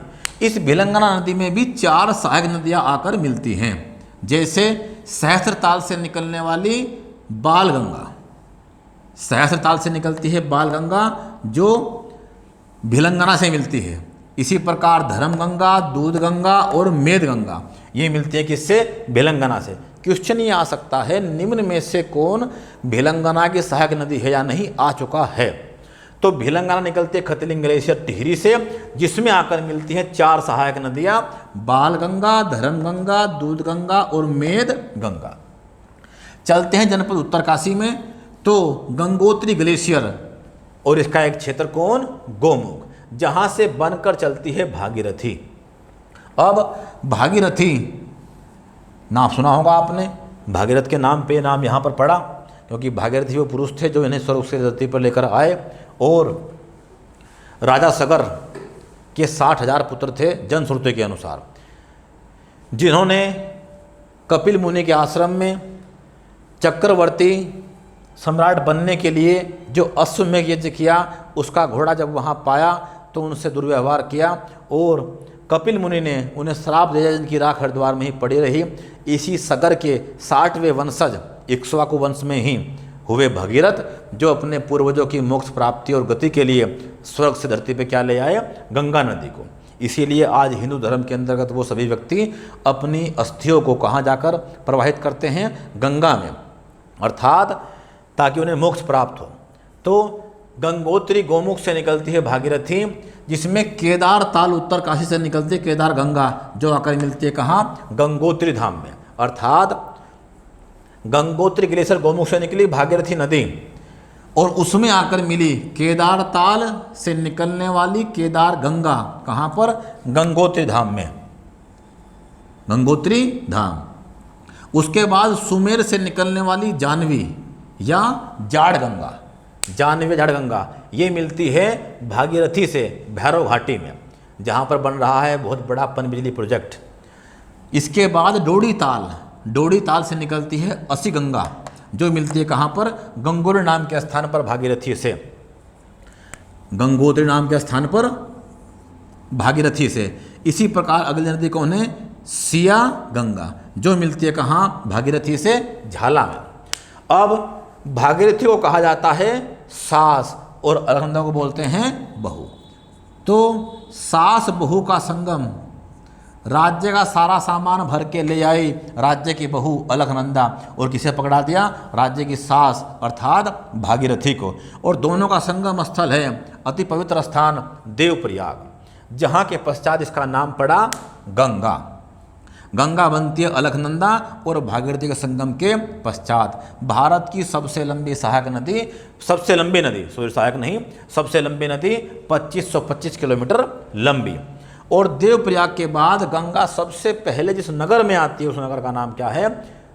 इस भिलंगना नदी में भी 4 सहायक नदियाँ आकर मिलती हैं, जैसे सहस्त्रताल से निकलने वाली बालगंगा, सहस्त्रताल से निकलती है बालगंगा जो भिलंगना से मिलती है। इसी प्रकार धर्मगंगा, दूधगंगा और मेदगंगा ये मिलती है किससे? भिलंगना से। क्वेश्चन ये आ सकता है निम्न में से कौन भिलंगना की सहायक नदी है या नहीं? आ चुका है। तो भिलंगना निकलती है खतलिंग ग्लेशियर टिहरी से, जिसमें आकर मिलती हैं 4 सहायक नदियाँ, बालगंगा, धर्मगंगा, दूधगंगा और मेदगंगा। चलते हैं जनपद उत्तरकाशी में। तो गंगोत्री ग्लेशियर और इसका एक क्षेत्र कौन? गोमुख, जहाँ से बनकर चलती है भागीरथी। अब भागीरथी नाम सुना होगा आपने, भागीरथ के नाम पे नाम यहाँ पर पड़ा, क्योंकि भागीरथी वो पुरुष थे जो इन्हें स्वर्ग से धरती पर लेकर आए। और राजा सगर के 60,000 पुत्र थे जनश्रुति के अनुसार, जिन्होंने कपिल मुनि के आश्रम में चक्रवर्ती सम्राट बनने के लिए जो अश्वमेघ यज्ञ किया, उसका घोड़ा जब वहाँ पाया तो उनसे दुर्व्यवहार किया और कपिल मुनि ने उन्हें श्राप दिया, जिनकी राख हरिद्वार में ही पड़ी रही। इसी सगर के 60वें वंशज इक्ष्वाकु वंश में ही हुए भगीरथ, जो अपने पूर्वजों की मोक्ष प्राप्ति और गति के लिए स्वर्ग से धरती पे क्या ले आए? गंगा नदी को। इसीलिए आज हिंदू धर्म के अंतर्गत वो सभी व्यक्ति अपनी अस्थियों को कहाँ जाकर प्रवाहित करते हैं? गंगा में, अर्थात ताकि उन्हें मोक्ष प्राप्त हो। तो गंगोत्री गोमुख से निकलती है भागीरथी, जिसमें केदार ताल उत्तर काशी से निकलती है केदार गंगा, जो आकर मिलती है कहाँ, गंगोत्री धाम में। अर्थात गंगोत्री ग्लेशियर गोमुख से निकली भागीरथी नदी और उसमें आकर मिली केदार ताल से निकलने वाली केदार गंगा, कहाँ पर, गंगोत्री धाम में, गंगोत्री धाम। उसके बाद सुमेर से निकलने वाली जानवी या जाड़ गंगा, जानवी जाड़ गंगा, ये मिलती है भागीरथी से भैरव घाटी में, जहाँ पर बन रहा है बहुत बड़ा पनबिजली प्रोजेक्ट। इसके बाद डोडी ताल से निकलती है असी गंगा, जो मिलती है कहाँ पर, गंगोत्री नाम के स्थान पर भागीरथी से, गंगोत्री नाम के स्थान पर भागीरथी से। इसी प्रकार अगली नदी कौन है, सिया गंगा, जो मिलती है कहाँ, भागीरथी से झाला में। अब भागीरथी को कहा जाता है सास और अलकनंदा को बोलते हैं बहू। तो सास बहू का संगम, राज्य का सारा सामान भर के ले आई राज्य की बहू अलकनंदा, और किसे पकड़ा दिया, राज्य की सास अर्थात भागीरथी को। और दोनों का संगम स्थल है अति पवित्र स्थान देवप्रयाग, जहाँ के पश्चात इसका नाम पड़ा गंगा। गंगा बनती है अलकनंदा और भागीरथी के संगम के पश्चात। भारत की सबसे लंबी सहायक नदी, सबसे लंबी नदी, सॉरी सहायक नहीं, सबसे लंबी नदी 2525 किलोमीटर लंबी। और देवप्रयाग के बाद गंगा सबसे पहले जिस नगर में आती है, उस नगर का नाम क्या है,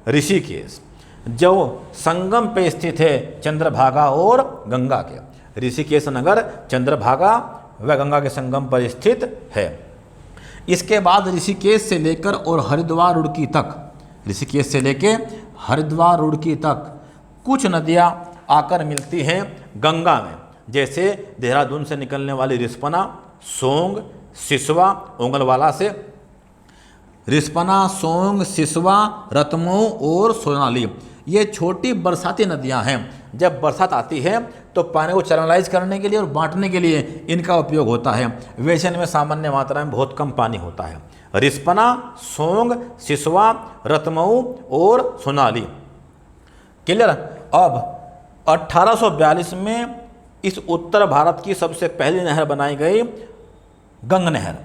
ऋषिकेश, जो संगम पे स्थित है चंद्रभागा और गंगा के। ऋषिकेश नगर चंद्रभागा व गंगा के संगम पर स्थित है। इसके बाद ऋषिकेश से लेकर और हरिद्वार रुड़की तक, ऋषिकेश से लेकर हरिद्वार रुड़की तक कुछ नदियाँ आकर मिलती हैं गंगा में, जैसे देहरादून से निकलने वाली रिस्पना, सोंग, सिसवा, ओंगलवाला से, रिस्पना, सोंग, सिसवा, रतमऊ और सोनाली, ये छोटी बरसाती नदियां हैं। जब बरसात आती है तो पानी को चैनलाइज करने के लिए और बांटने के लिए इनका उपयोग होता है। वैसे इनमें सामान्य मात्रा में बहुत कम पानी होता है। रिस्पना, सोंग, सिसवा, रतमऊ और सोनाली, क्लियर। अब 1842 में इस उत्तर भारत की सबसे पहली नहर बनाई गई, गंग नहर,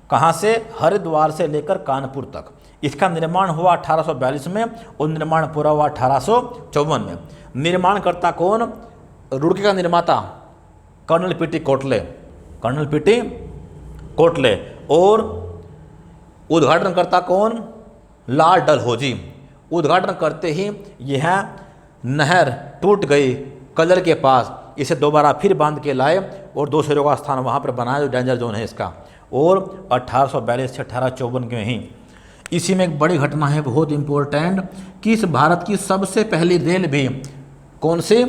कहाँ से, हरिद्वार से लेकर कानपुर तक। इसका निर्माण हुआ 1842 में और निर्माण पूरा हुआ 1854 में। निर्माणकर्ता कौन, रुड़की का निर्माता कर्नल पीटी कोटले, कर्नल पीटी कोटले, और उद्घाटनकर्ता कौन, लाल डलहौजी। उद्घाटन करते ही यह नहर टूट गई कलर के पास, इसे दोबारा फिर बांध के लाए और दो सिरों का स्थान वहाँ पर बनाया जो डेंजर जोन है इसका। और 1842 से 1854 में ही इसी में एक बड़ी घटना है बहुत इम्पोर्टेंट, कि इस भारत की सबसे पहली रेल भी, कौन सी,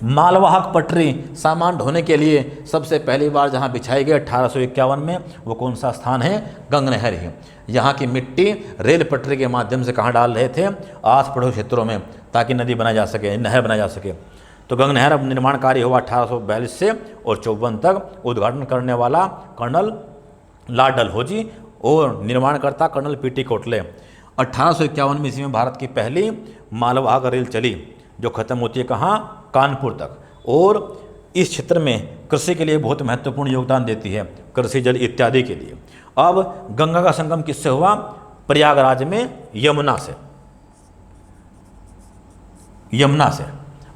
मालवाहक पटरी सामान ढोने के लिए सबसे पहली बार जहाँ बिछाई गई 1851 में, वो कौन सा स्थान है, गंग नहर ही। यहाँ की मिट्टी रेल पटरी के माध्यम से कहाँ डाल रहे थे, आस पड़ोस क्षेत्रों में, ताकि नदी बना जा सके, नहर बना जा सके। तो गंग नहर अब निर्माण कार्य हुआ 1842 से और 54 तक। उद्घाटन करने वाला कर्नल लाल डलहौजी और निर्माणकर्ता कर्नल पीटी कोटले। 1851 में इसमें भारत की पहली मालवाहक रेल चली, जो खत्म होती है कहाँ, कानपुर तक, और इस क्षेत्र में कृषि के लिए बहुत महत्वपूर्ण योगदान देती है, कृषि जल इत्यादि के लिए। अब गंगा का संगम किससे हुआ, प्रयागराज में यमुना से, यमुना से।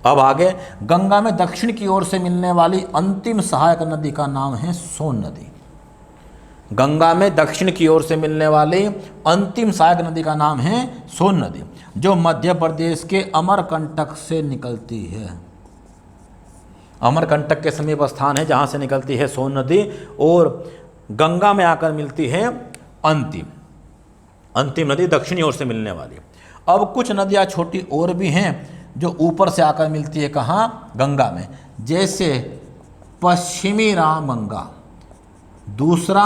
अब आगे गंगा में दक्षिण की ओर से मिलने वाली अंतिम सहायक नदी का नाम है सोन नदी। गंगा में दक्षिण की ओर से मिलने वाली अंतिम सहायक नदी का नाम है सोन नदी, जो मध्य प्रदेश के अमरकंटक से निकलती है। अमरकंटक के समीप स्थान है जहाँ से निकलती है सोन नदी, और गंगा में आकर मिलती है अंतिम नदी दक्षिणी ओर से मिलने वाली। अब कुछ नदियाँ छोटी और भी हैं जो ऊपर से आकर मिलती है कहाँ, गंगा में, जैसे पश्चिमी रामगंगा, दूसरा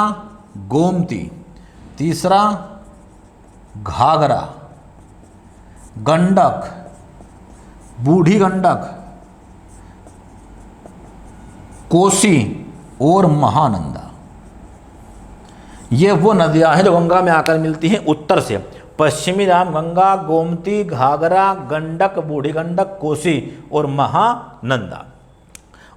गोमती, तीसरा घाघरा, गंडक, बूढ़ी गंडक, कोसी और महानंदा। ये वो नदियां हैं जो गंगा में आकर मिलती हैं उत्तर से। पश्चिमी रामगंगा, गोमती, घाघरा, गंडक, बूढ़ी गंडक, कोसी और महानंदा।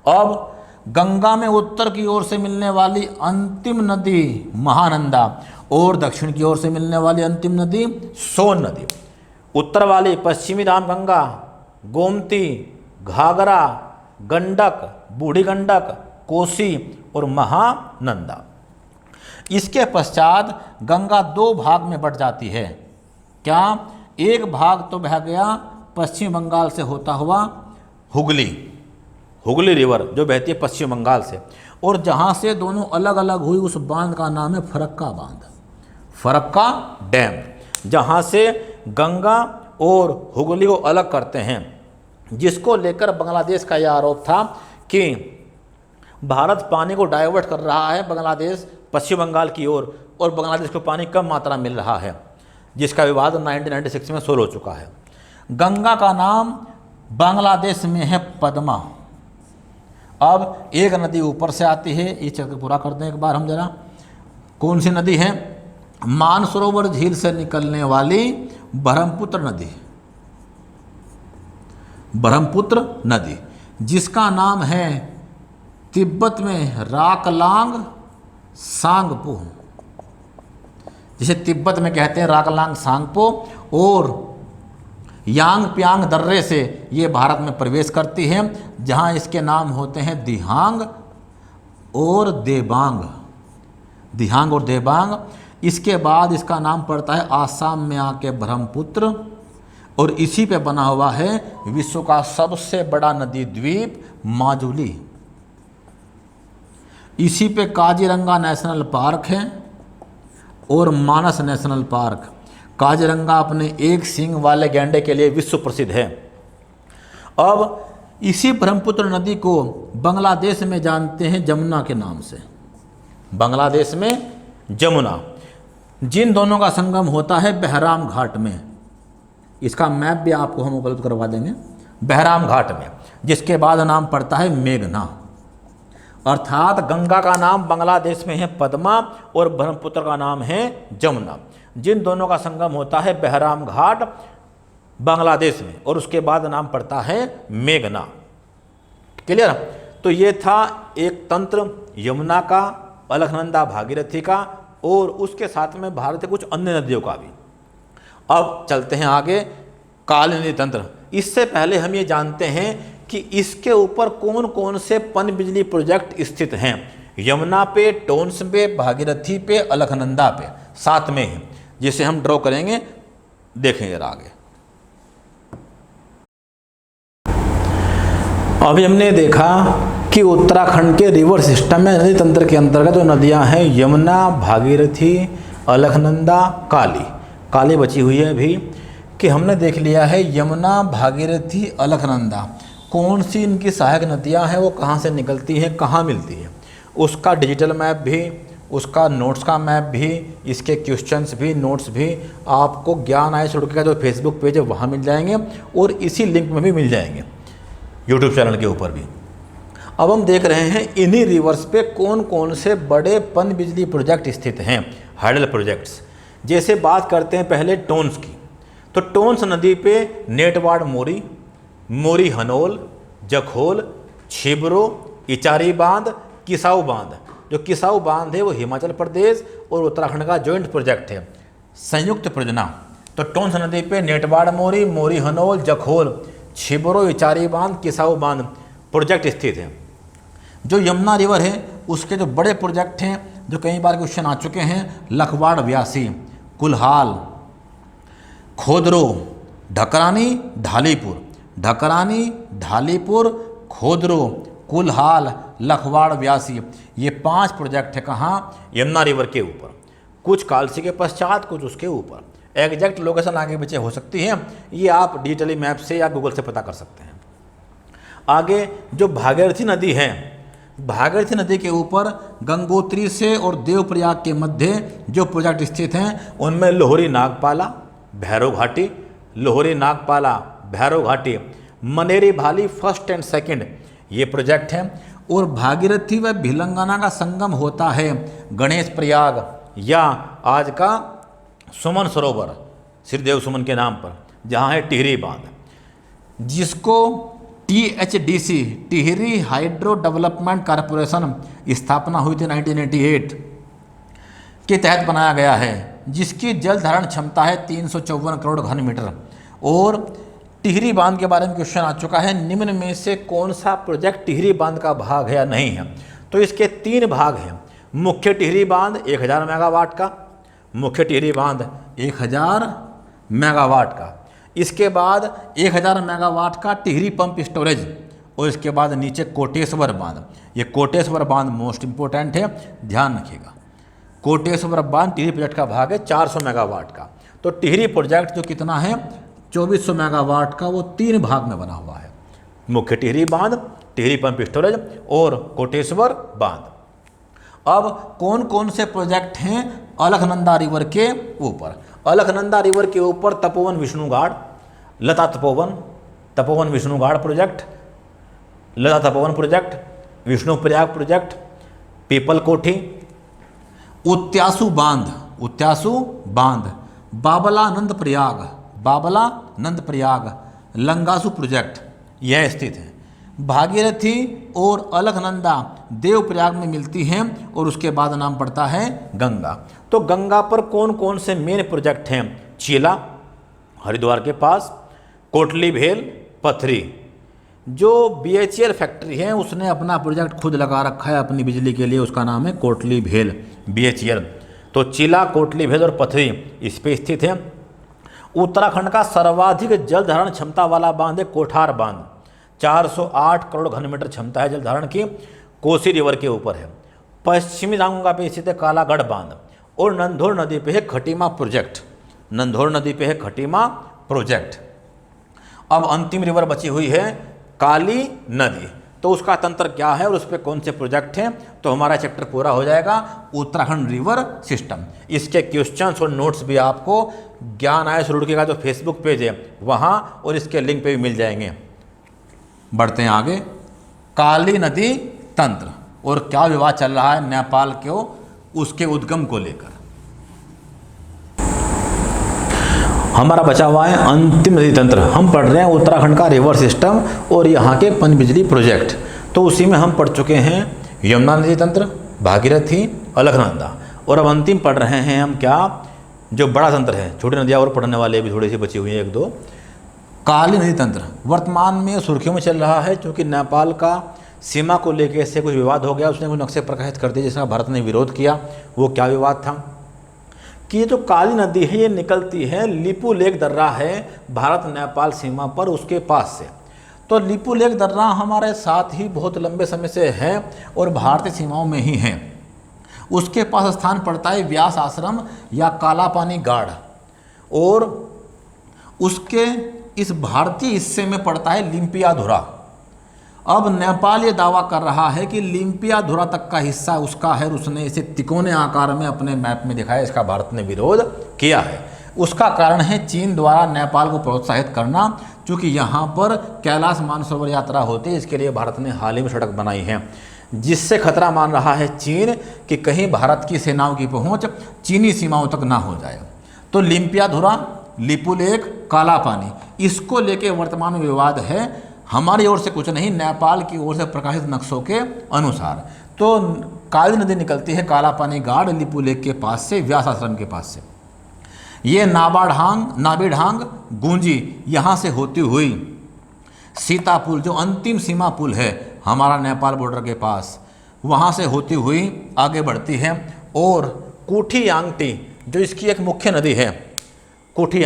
अब गंगा में उत्तर की ओर से मिलने वाली अंतिम नदी महानंदा और दक्षिण की ओर से मिलने वाली अंतिम नदी सोन नदी। उत्तर वाली पश्चिमी रामगंगा, गोमती, घाघरा, गंडक, बूढ़ी गंडक, कोसी और महानंदा। इसके पश्चात गंगा दो भाग में बट जाती है। क्या? एक भाग तो बह गया पश्चिम बंगाल से होता हुआ हुगली रिवर जो बहती है पश्चिम बंगाल से, और जहाँ से दोनों अलग अलग हुई उस बांध का नाम है फरक्का बांध, फरक्का डैम, जहाँ से गंगा और हुगली को अलग करते हैं, जिसको लेकर बांग्लादेश का यह आरोप था कि भारत पानी को डाइवर्ट कर रहा है बांग्लादेश पश्चिम बंगाल की ओर और बांग्लादेश को पानी कम मात्रा मिल रहा है, जिसका विवाद 1996 में सोल्व हो चुका है। गंगा का नाम बांग्लादेश में है पद्मा। अब एक नदी ऊपर से आती है, ये चक्र पूरा कर दें एक बार हम जरा। कौन सी नदी है? मानसरोवर झील से निकलने वाली ब्रह्मपुत्र नदी, ब्रह्मपुत्र नदी, जिसका नाम है तिब्बत में राकलांग सांगपो, जिसे तिब्बत में कहते हैं राकलांग सांगपो, और यांग प्यांग दर्रे से ये भारत में प्रवेश करती है, जहाँ इसके नाम होते हैं दिहांग और देबांग, दिहांग और देबांग। इसके बाद इसका नाम पड़ता है आसाम में आके ब्रह्मपुत्र, और इसी पे बना हुआ है विश्व का सबसे बड़ा नदी द्वीप माजुली। इसी पे काजीरंगा नेशनल पार्क है और मानस नेशनल पार्क। काजीरंगा अपने एक सींग वाले गैंडे के लिए विश्व प्रसिद्ध है। अब इसी ब्रह्मपुत्र नदी को बांग्लादेश में जानते हैं जमुना के नाम से, बांग्लादेश में जमुना, जिन दोनों का संगम होता है बहराम घाट में। इसका मैप भी आपको हम उपलब्ध करवा देंगे, बहराम घाट में, जिसके बाद नाम पड़ता है मेघना। अर्थात गंगा का नाम बांग्लादेश में है पद्मा और ब्रह्मपुत्र का नाम है जमुना, जिन दोनों का संगम होता है बहराम घाट बांग्लादेश में, और उसके बाद नाम पड़ता है मेघना। क्लियर? तो ये था एक तंत्र यमुना का, अलकनंदा भागीरथी का, और उसके साथ में भारत के कुछ अन्य नदियों का भी। अब चलते हैं आगे, काली नदी तंत्र। इससे पहले हम ये जानते हैं कि इसके ऊपर कौन कौन से पन बिजली प्रोजेक्ट स्थित हैं। यमुना पे, टोन्स पे, भागीरथी पे, अलकनंदा पे, साथ में है, जिसे हम ड्रॉ करेंगे, देखें जरा आगे। अभी हमने देखा कि उत्तराखंड के रिवर सिस्टम में नदी तंत्र के अंतर्गत जो नदियां हैं यमुना, भागीरथी, अलकनंदा, काली बची हुई है अभी, कि हमने देख लिया है यमुना, भागीरथी, अलकनंदा कौन सी इनकी सहायक नदियां हैं, वो कहाँ से निकलती हैं, कहाँ मिलती है, उसका डिजिटल मैप भी, उसका नोट्स का मैप भी, इसके क्वेश्चंस भी, नोट्स भी आपको ज्ञान आय सुड़के का जो फेसबुक पेज है वहाँ मिल जाएंगे, और इसी लिंक में भी मिल जाएंगे यूट्यूब चैनल के ऊपर भी। अब हम देख रहे हैं इन्हीं रिवर्स पे कौन कौन से बड़े पन बिजली प्रोजेक्ट स्थित हैं, हाइडल प्रोजेक्ट्स। जैसे बात करते हैं पहले टोन्स की, तो टोन्स नदी पे नेटवाड़ मोरी, मोरी हनोल, जखोल, छिबरो, इचारी बांध, किसाऊ बांध। जो किसाऊ बांध है वो हिमाचल प्रदेश और उत्तराखंड का जॉइंट प्रोजेक्ट है, संयुक्त परियोजना। तो टोन्स नदी पे नेटवाड़ मोरी, मोरी हनोल, जखोल, छिबरो, इचारी बांध, किसाऊ बांध प्रोजेक्ट स्थित है। जो यमुना रिवर है उसके जो बड़े प्रोजेक्ट हैं, जो कई बार क्वेश्चन आ चुके हैं, लखवाड़ व्यासी, कुल्हाल, खोदरो, ढकरानी, ढालीपुर, ढकरानी, ढालीपुर, खोदरो, कुल्हाल, लखवाड़ व्यासी, ये 5 प्रोजेक्ट है। कहाँ? यमुना रिवर के ऊपर, कुछ कालसी के पश्चात, कुछ उसके ऊपर। एग्जैक्ट लोकेशन आगे पीछे हो सकती है, ये आप डिजिटली मैप से या गूगल से पता कर सकते हैं। आगे जो भागीरथी नदी है, भागीरथी नदी के ऊपर गंगोत्री से और देवप्रयाग के मध्य जो प्रोजेक्ट स्थित हैं, उनमें लोहरी नागपाला, भैरव घाटी, लोहरी नागपाला, भैरव घाटी, मनेरी भाली फर्स्ट एंड सेकंड, ये प्रोजेक्ट हैं। और भागीरथी व भिलंगना का संगम होता है गणेश प्रयाग या आज का सुमन सरोवर, श्रीदेव सुमन के नाम पर, जहाँ है टिहरी बांध, जिसको THDC Tehri hydro development corporation स्थापना हुई थी 1988 के तहत बनाया गया है, जिसकी जल धारण क्षमता है 354 करोड़ घन मीटर। और टिहरी बांध के बारे में क्वेश्चन आ चुका है, निम्न में से कौन सा प्रोजेक्ट टिहरी बांध का भाग है या नहीं है। तो इसके 3 भाग हैं। मुख्य टिहरी बांध 1000 मेगावाट का, मुख्य टिहरी बांध 1000 मेगावाट का, इसके बाद 1000 मेगावाट का टिहरी पंप स्टोरेज, और इसके बाद नीचे कोटेश्वर बांध। ये कोटेश्वर बांध मोस्ट इंपॉर्टेंट है, ध्यान रखिएगा। कोटेश्वर बांध टिहरी प्रोजेक्ट का भाग है 400 मेगावाट का। तो टिहरी प्रोजेक्ट जो कितना है 2400 मेगावाट का, वो 3 भाग में बना हुआ है, मुख्य टिहरी बांध, टिहरी पंप स्टोरेज और कोटेश्वर बांध। अब कौन कौन से प्रोजेक्ट हैं अलकनंदा रिवर के ऊपर। अलकनंदा रिवर के ऊपर Tapovan Vishnugad, Lata Tapovan Vishnugad project, Lata Tapovan project, Vishnuprayag project, Pipal Koti, Utyasu बांध, बाबला नंद प्रयाग, लंगासू प्रोजेक्ट यह स्थित है। भागीरथी और अलकनंदा देवप्रयाग में मिलती हैं और उसके बाद नाम पड़ता है गंगा। तो गंगा पर कौन कौन से मेन प्रोजेक्ट हैं? चीला हरिद्वार के पास, कोटली भेल, पथरी। जो BHEL फैक्ट्री है उसने अपना प्रोजेक्ट खुद लगा रखा है अपनी बिजली के लिए, उसका नाम है कोटली भेल BHEL। तो चीला, कोटली भेल और पथरी इस पे स्थित है। उत्तराखंड का सर्वाधिक जल धारण क्षमता वाला बांध है कोठार बांध, 408 करोड़ घन मीटर क्षमता है जल धारण की, कोसी रिवर के ऊपर है। पश्चिमी गंगा पे स्थित है कालागढ़ बांध, और नंधौर नदी पे है खटीमा प्रोजेक्ट। अब अंतिम रिवर बची हुई है काली नदी, तो उसका तंत्र क्या है और उस पर कौन से प्रोजेक्ट हैं, तो हमारा चैप्टर पूरा हो जाएगा उत्तराखंड रिवर सिस्टम। इसके क्वेश्चंस और नोट्स भी आपको ज्ञान आयस रुड़की का जो फेसबुक पेज है वहाँ और इसके लिंक पे भी मिल जाएंगे। बढ़ते हैं आगे। काली नदी तंत्र और क्या विवाद चल रहा है नेपाल को उसके उद्गम को लेकर। हमारा बचा हुआ है अंतिम नदी तंत्र। हम पढ़ रहे हैं उत्तराखंड का रिवर सिस्टम और यहाँ के पनबिजली प्रोजेक्ट। तो उसी में हम पढ़ चुके हैं यमुना नदी तंत्र, भागीरथी, अलकनंदा, और अब अंतिम पढ़ रहे हैं हम क्या, जो बड़ा तंत्र है। छोटी नदियाँ और पढ़ने वाले भी थोड़ी सी बची हुई हैं, 1-2। काली नदी तंत्र वर्तमान में सुर्खियों में चल रहा है, क्योंकि नेपाल का सीमा को लेकर इससे कुछ विवाद हो गया। उसने कुछ नक्शे प्रकाशित कर दिए जिसका भारत ने विरोध किया। वो क्या विवाद था कि ये जो काली नदी है ये निकलती है, लिपू लेक दर्रा है भारत नेपाल सीमा पर, उसके पास से। तो लिपू लेक दर्रा हमारे साथ ही बहुत लंबे समय से है और भारतीय सीमाओं में ही है। उसके पास स्थान पड़ता है व्यास आश्रम या कालापानी गाढ़, और उसके इस भारतीय हिस्से में पड़ता है लिम्पियाधुरा। अब नेपाल ये दावा कर रहा है कि लिम्पियाधुरा तक का हिस्सा उसका है, उसने इसे तिकोने आकार में अपने मैप में दिखाया। इसका भारत ने विरोध किया है। उसका कारण है चीन द्वारा नेपाल को प्रोत्साहित करना, क्योंकि यहाँ पर कैलाश मानसरोवर यात्रा होती है। इसके लिए भारत ने हाल ही में सड़क बनाई है, जिससे खतरा मान रहा है चीन कि कहीं भारत की सेनाओं की पहुँच चीनी सीमाओं तक ना हो जाए। तो लिम्पियाधुरा, लिपू लेक, काला पानी, इसको लेके वर्तमान में विवाद है। हमारी ओर से कुछ नहीं, नेपाल की ओर से प्रकाशित नक्शों के अनुसार। तो काली नदी निकलती है काला पानी गाढ़ लिपू लेक के पास से, व्यास आश्रम के पास से। ये नाबीढांग गूंजी यहाँ से होती हुई सीतापुल, जो अंतिम सीमा पुल है हमारा नेपाल बॉर्डर के पास, वहाँ से होती हुई आगे बढ़ती है। और कुठी यांगटी, जो इसकी एक मुख्य नदी है, कुठी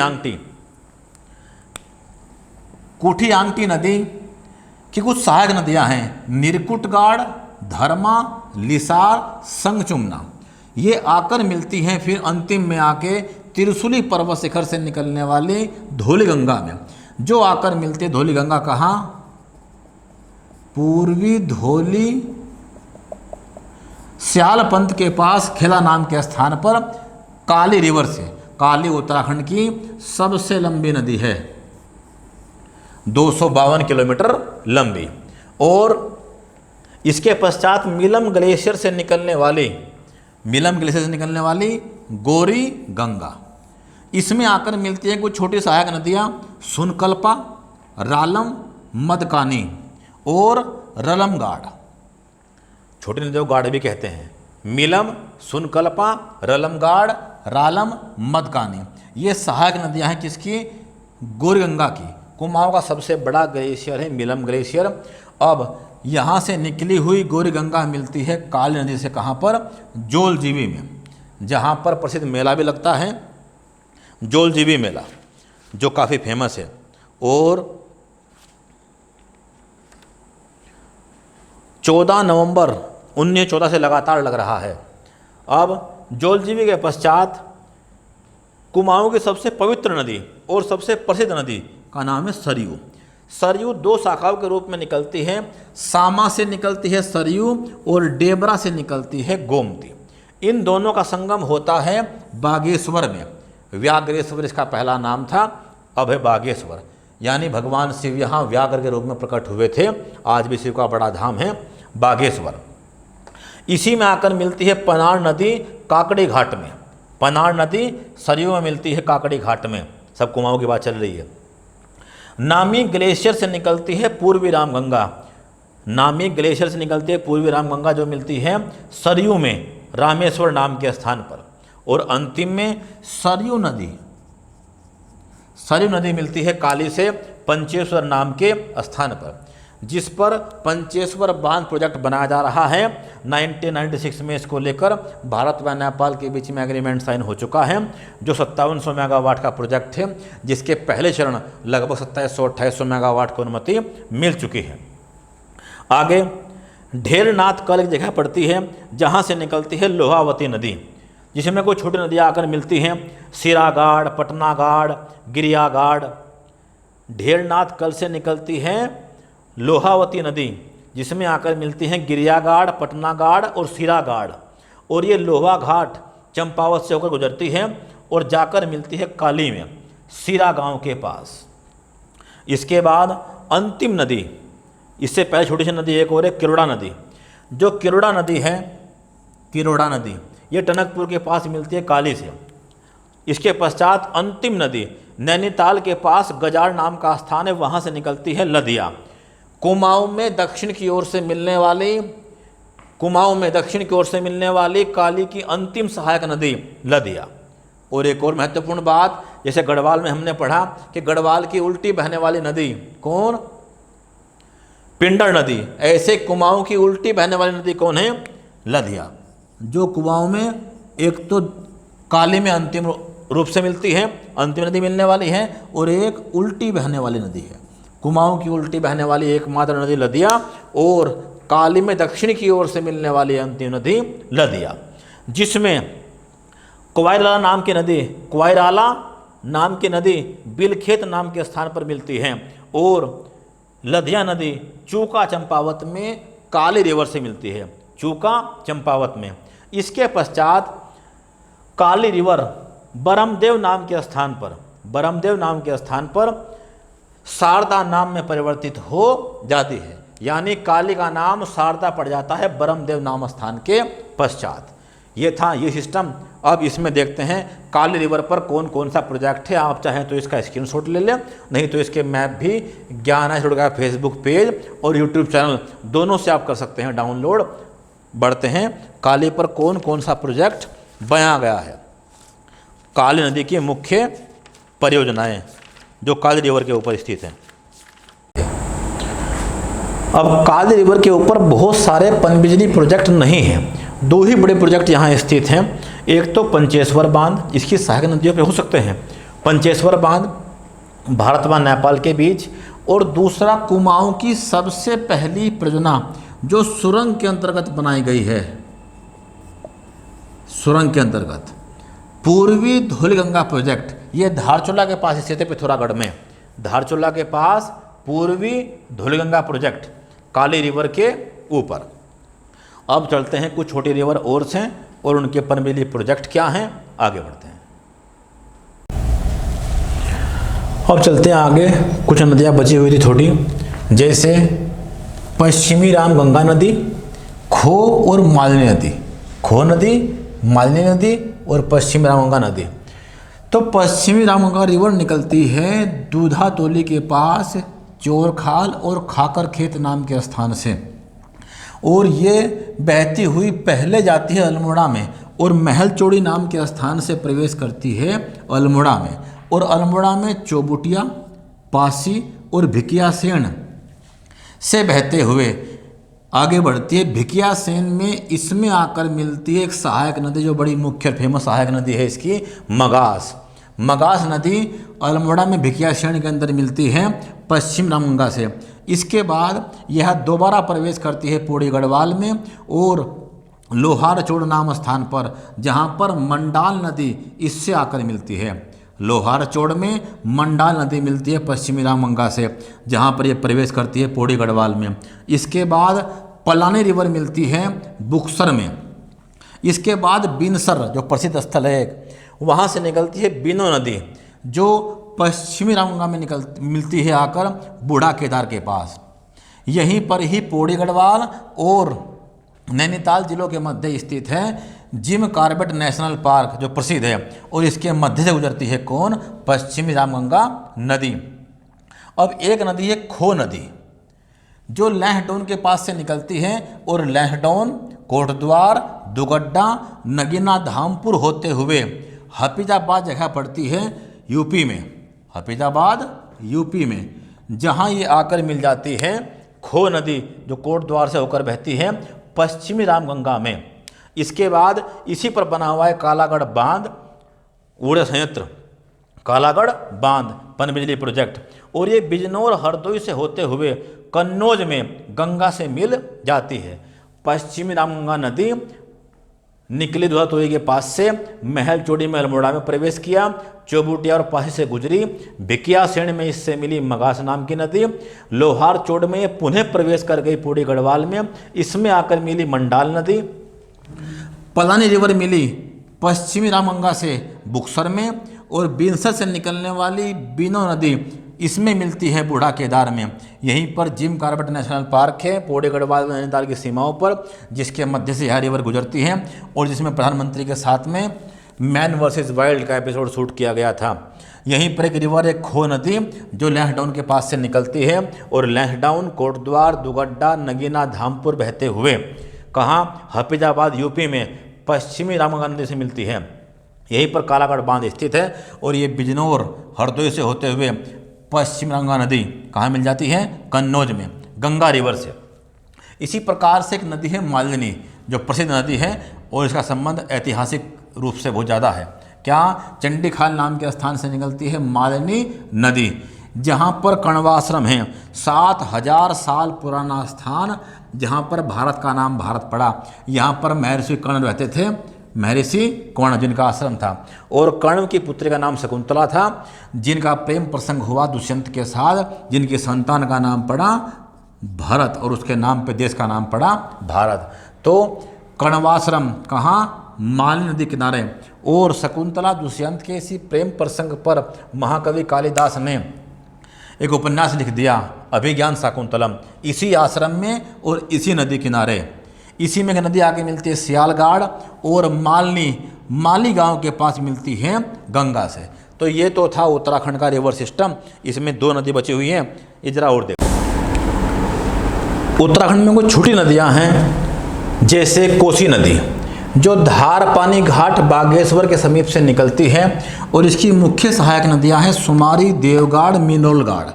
यांगटी नदी की कुछ सहायक नदियां हैं, निरकुटगाड़, धर्मा, लिसार, संगचुमना। ये आकर मिलती हैं फिर अंतिम में आके त्रिशूली पर्वत शिखर से निकलने वाली धौलीगंगा में। जो आकर मिलते धौलीगंगा कहाँ, पूर्वी धौली स्यालपंत के पास खेला नाम के स्थान पर काली रिवर से। काली उत्तराखंड की सबसे लंबी नदी है, 252 किलोमीटर लंबी। और इसके पश्चात मिलम ग्लेशियर से निकलने वाली गोरी गंगा, इसमें आकर मिलती हैं कुछ छोटी सहायक नदियाँ, सुनकल्पा, रालम, मदकानी और रलमगाड़। छोटी नदियों को गाड़ भी कहते हैं। मिलम, सुनकल्पा, रलमगाड़, रालम, मदकानी, ये सहायक नदियां हैं किसकी? गौरीगंगा की। कुमाऊं का सबसे बड़ा ग्लेशियर है मिलम ग्लेशियर। अब यहाँ से निकली हुई गौरीगंगा मिलती है काली नदी से, कहाँ पर? जोलजीबी में, जहाँ पर प्रसिद्ध मेला भी लगता है, जोलजीबी मेला, जो काफ़ी फेमस है और 14 नवंबर 1914 से लगातार लग रहा है। अब जोलजीबी के पश्चात कुमाऊं की सबसे पवित्र नदी और सबसे प्रसिद्ध नदी का नाम है सरयू। सरयू 2 शाखाओं के रूप में निकलती है, सामा से निकलती है सरयू और डेबरा से निकलती है गोमती। इन दोनों का संगम होता है बागेश्वर में। व्याघ्रेश्वर इसका पहला नाम था, अब है बागेश्वर, यानी भगवान शिव यहाँ व्याघ्र के रूप में प्रकट हुए थे। आज भी शिव का बड़ा धाम है बागेश्वर। इसी में आकर मिलती है पनार नदी काकड़ी घाट में। पनार नदी सरयू में मिलती है काकड़ी घाट में। सब कुमाऊं की बात चल रही है। नामी ग्लेशियर से निकलती है पूर्वी रामगंगा। नामी ग्लेशियर से निकलती है पूर्वी रामगंगा, जो मिलती है सरयू में रामेश्वर नाम के स्थान पर। और अंतिम में सरयू नदी मिलती है काली से पंचेश्वर नाम के स्थान पर, जिस पर पंचेश्वर बांध प्रोजेक्ट बनाया जा रहा है। 1996 में इसको लेकर भारत व नेपाल के बीच में एग्रीमेंट साइन हो चुका है, जो 5700 मेगावाट का प्रोजेक्ट है, जिसके पहले चरण लगभग 2700-2800 मेगावाट को अनुमति मिल चुकी है। आगे ढेरनाथ कल एक जगह पड़ती है, जहाँ से निकलती है लोहावती नदी, जिसमें कोई छोटी नदियाँ आकर मिलती हैं, सिरागाड़, पटनागाड़, गिरियागाड़। ढेरनाथ कल से निकलती है लोहावती नदी, जिसमें आकर मिलती हैं गिरियागाड़, पटनागाड़ और सिरागाड़। और ये लोहा घाट चंपावत से होकर गुजरती है और जाकर मिलती है काली में, सिरा गांव के पास। इसके बाद अंतिम नदी, इससे पहले छोटी सी नदी एक और है किरोड़ा नदी। जो किरोड़ा नदी है, किरोड़ा नदी, ये टनकपुर के पास मिलती है काली से। इसके पश्चात अंतिम नदी नैनीताल के पास गजार नाम का स्थान है, वहाँ से निकलती है लदिया। कुमाऊं में दक्षिण की ओर से मिलने वाली काली की अंतिम सहायक नदी लदिया। और एक और महत्वपूर्ण बात, जैसे गढ़वाल में हमने पढ़ा कि गढ़वाल की उल्टी बहने वाली नदी कौन? पिंडर नदी। ऐसे कुमाऊं की उल्टी बहने वाली नदी कौन है? लदिया, जो कुमाऊं में एक तो काली में अंतिम रूप से मिलती है, अंतिम नदी मिलने वाली है, और एक उल्टी बहने वाली नदी है। कुमाऊं की उल्टी बहने वाली एकमात्र नदी लदिया, और काली में दक्षिण की ओर से मिलने वाली अंतिम नदी लदिया, जिसमें कुवायराला नाम की नदी बिलखेत नाम के स्थान पर मिलती है, और लदिया नदी चूका चंपावत में काली रिवर से मिलती है, चूका चंपावत में। इसके पश्चात काली रिवर बरमदेव नाम के स्थान पर शारदा नाम में परिवर्तित हो जाती है, यानी काली का नाम शारदा पड़ जाता है बरमदेव नाम स्थान के पश्चात। ये था ये सिस्टम। अब इसमें देखते हैं काली रिवर पर कौन कौन सा प्रोजेक्ट है। आप चाहें तो इसका स्क्रीनशॉट ले लें, नहीं तो इसके मैप भी ज्ञान है का फेसबुक पेज और यूट्यूब चैनल दोनों से आप कर सकते हैं डाउनलोड। बढ़ते हैं काली पर कौन कौन सा प्रोजेक्ट बनाया गया है। काली नदी की मुख्य परियोजनाएं जो काली रिवर के ऊपर स्थित हैं। अब काली रिवर के ऊपर बहुत सारे पनबिजली प्रोजेक्ट नहीं हैं, 2 ही बड़े प्रोजेक्ट यहाँ स्थित हैं। एक तो पंचेश्वर बांध, इसकी सहायक नदियों पे हो सकते हैं, पंचेश्वर बांध भारत व नेपाल के बीच, और दूसरा कुमाऊं की सबसे पहली परियोजना जो सुरंग के अंतर्गत बनाई गई है, सुरंग के अंतर्गत पूर्वी धौलीगंगा प्रोजेक्ट। ये धारचूला के पास स्थित है, पिथौरागढ़ में, धारचूला के पास पूर्वी धौलीगंगा प्रोजेक्ट काली रिवर के ऊपर। अब चलते हैं कुछ छोटी रिवर और हैं और उनके पनबिजली प्रोजेक्ट क्या हैं, आगे बढ़ते हैं। अब चलते हैं आगे, कुछ नदियाँ बची हुई थी छोटी, जैसे पश्चिमी रामगंगा नदी, खो और मालिनी नदी, खो नदी, मालिनी नदी और पश्चिमी रामगंगा नदी। तो पश्चिमी रामगंगा रिवर निकलती है दूधातोली के पास चोरखाल और खाकर खेत नाम के स्थान से, और ये बहती हुई पहले जाती है अल्मोड़ा में और महल चौड़ी नाम के स्थान से प्रवेश करती है अल्मोड़ा में, और अल्मोड़ा में चौबुटिया, पासी और भिकियासेन से बहते हुए आगे बढ़ती है। भिकियासेन में इसमें आकर मिलती है एक सहायक नदी, जो बड़ी मुख्य फेमस सहायक नदी है इसकी, मगास। मगास नदी अल्मोड़ा में भिकियासेन के अंदर मिलती है पश्चिम रामगंगा से। इसके बाद यह दोबारा प्रवेश करती है पौड़ी गढ़वाल में और लोहारचोड़ नाम स्थान पर, जहाँ पर मंडाल नदी इससे आकर मिलती है। लोहारचोड़ में मंडाल नदी मिलती है पश्चिमी रामगंगा से, जहाँ पर यह प्रवेश करती है पौड़ी गढ़वाल में। इसके बाद पलानी रिवर मिलती है बुक्सर में। इसके बाद बिनसर जो प्रसिद्ध स्थल है वहाँ से निकलती है बिनो नदी, जो पश्चिमी रामगंगा में मिलती है आकर बूढ़ा केदार के पास। यहीं पर ही पौड़ी गढ़वाल और नैनीताल जिलों के मध्य स्थित है जिम कॉर्बेट नेशनल पार्क, जो प्रसिद्ध है, और इसके मध्य से गुजरती है कौन? पश्चिमी रामगंगा नदी। अब एक नदी है खो नदी, जो लैंसडाउन के पास से निकलती है और लैंसडाउन, कोटद्वार, दुगड्डा, नगीना धामपुर होते हुए हफीजाबाद जगह पड़ती है यूपी में, हफीजाबाद यूपी में, जहाँ ये आकर मिल जाती है खो नदी, जो कोटद्वार से होकर बहती है पश्चिमी रामगंगा में। इसके बाद इसी पर बना हुआ है कालागढ़ बांध, ऊर्जा संयंत्र कालागढ़ बांध पनबिजली प्रोजेक्ट, और ये बिजनौर हरदोई से होते हुए कन्नौज में गंगा से मिल जाती है। पश्चिमी रामगंगा नदी निकली दुधातोई के पास से महल चौड़ी में अल्मोड़ा में प्रवेश किया, चौबुटिया और पासी से गुजरी, भिकियासेन में इससे मिली मगास नाम की नदी, लोहार चोड़ में ये पुनः प्रवेश कर गई पौड़ी गढ़वाल में, इसमें आकर मिली मंडाल नदी, पलानी रिवर मिली पश्चिमी रामगंगा से बुक्सर में, और बिनसर से निकलने वाली बिनो नदी इसमें मिलती है बूढ़ा केदार में। यहीं पर जिम कॉर्बेट नेशनल पार्क है पौड़ी गढ़वाल नैनीताल की सीमाओं पर, जिसके मध्य से यह रिवर गुजरती है और जिसमें प्रधानमंत्री के साथ में मैन वर्सेस वाइल्ड का एपिसोड शूट किया गया था। यहीं पर एक रिवर है खो नदी, जो लैंसडाउन के पास से निकलती है और लैंसडाउन, कोटद्वार, दुगड्डा, नगीना धामपुर बहते हुए कहाँ? हफीजाबाद यूपी में पश्चिमी रामगंगा नदी से मिलती है। यहीं पर कालागढ़ बांध स्थित है और ये बिजनौर हरदोई से होते हुए पश्चिम गंगा नदी कहाँ मिल जाती है? कन्नौज में, गंगा रिवर से। इसी प्रकार से एक नदी है मालिनी, जो प्रसिद्ध नदी है और इसका संबंध ऐतिहासिक रूप से बहुत ज़्यादा है। क्या? चंडीखाल नाम के स्थान से निकलती है मालिनी नदी, जहाँ पर कण्वाश्रम है, 7000 साल पुराना स्थान, जहाँ पर भारत का नाम भारत पड़ा। यहाँ पर महर्षि कर्ण रहते थे, महर्षि कर्ण जिनका आश्रम था, और कर्ण की पुत्री का नाम शकुंतला था, जिनका प्रेम प्रसंग हुआ दुष्यंत के साथ, जिनकी संतान का नाम पड़ा भरत और उसके नाम पे देश का नाम पड़ा भारत। तो कण्वाश्रम कहाँ? मालिनी नदी किनारे। और शकुंतला दुष्यंत के इसी प्रेम प्रसंग पर महाकवि कालिदास ने एक उपन्यास लिख दिया, अभिज्ञान शाकुंतलम, इसी आश्रम में और इसी नदी किनारे। इसी में एक नदी आगे मिलती है सियालगाड़, और माली गांव के पास मिलती है गंगा से। तो ये तो था उत्तराखंड का रिवर सिस्टम। इसमें 2 नदी बची हुई हैं, ये जरा और देखो। उत्तराखंड में कुछ छोटी नदियां हैं, जैसे कोसी नदी, जो धारपानी घाट बागेश्वर के समीप से निकलती है, और इसकी मुख्य सहायक नदियां हैं सुमारी, देवगाड़, मिनोलगाड़,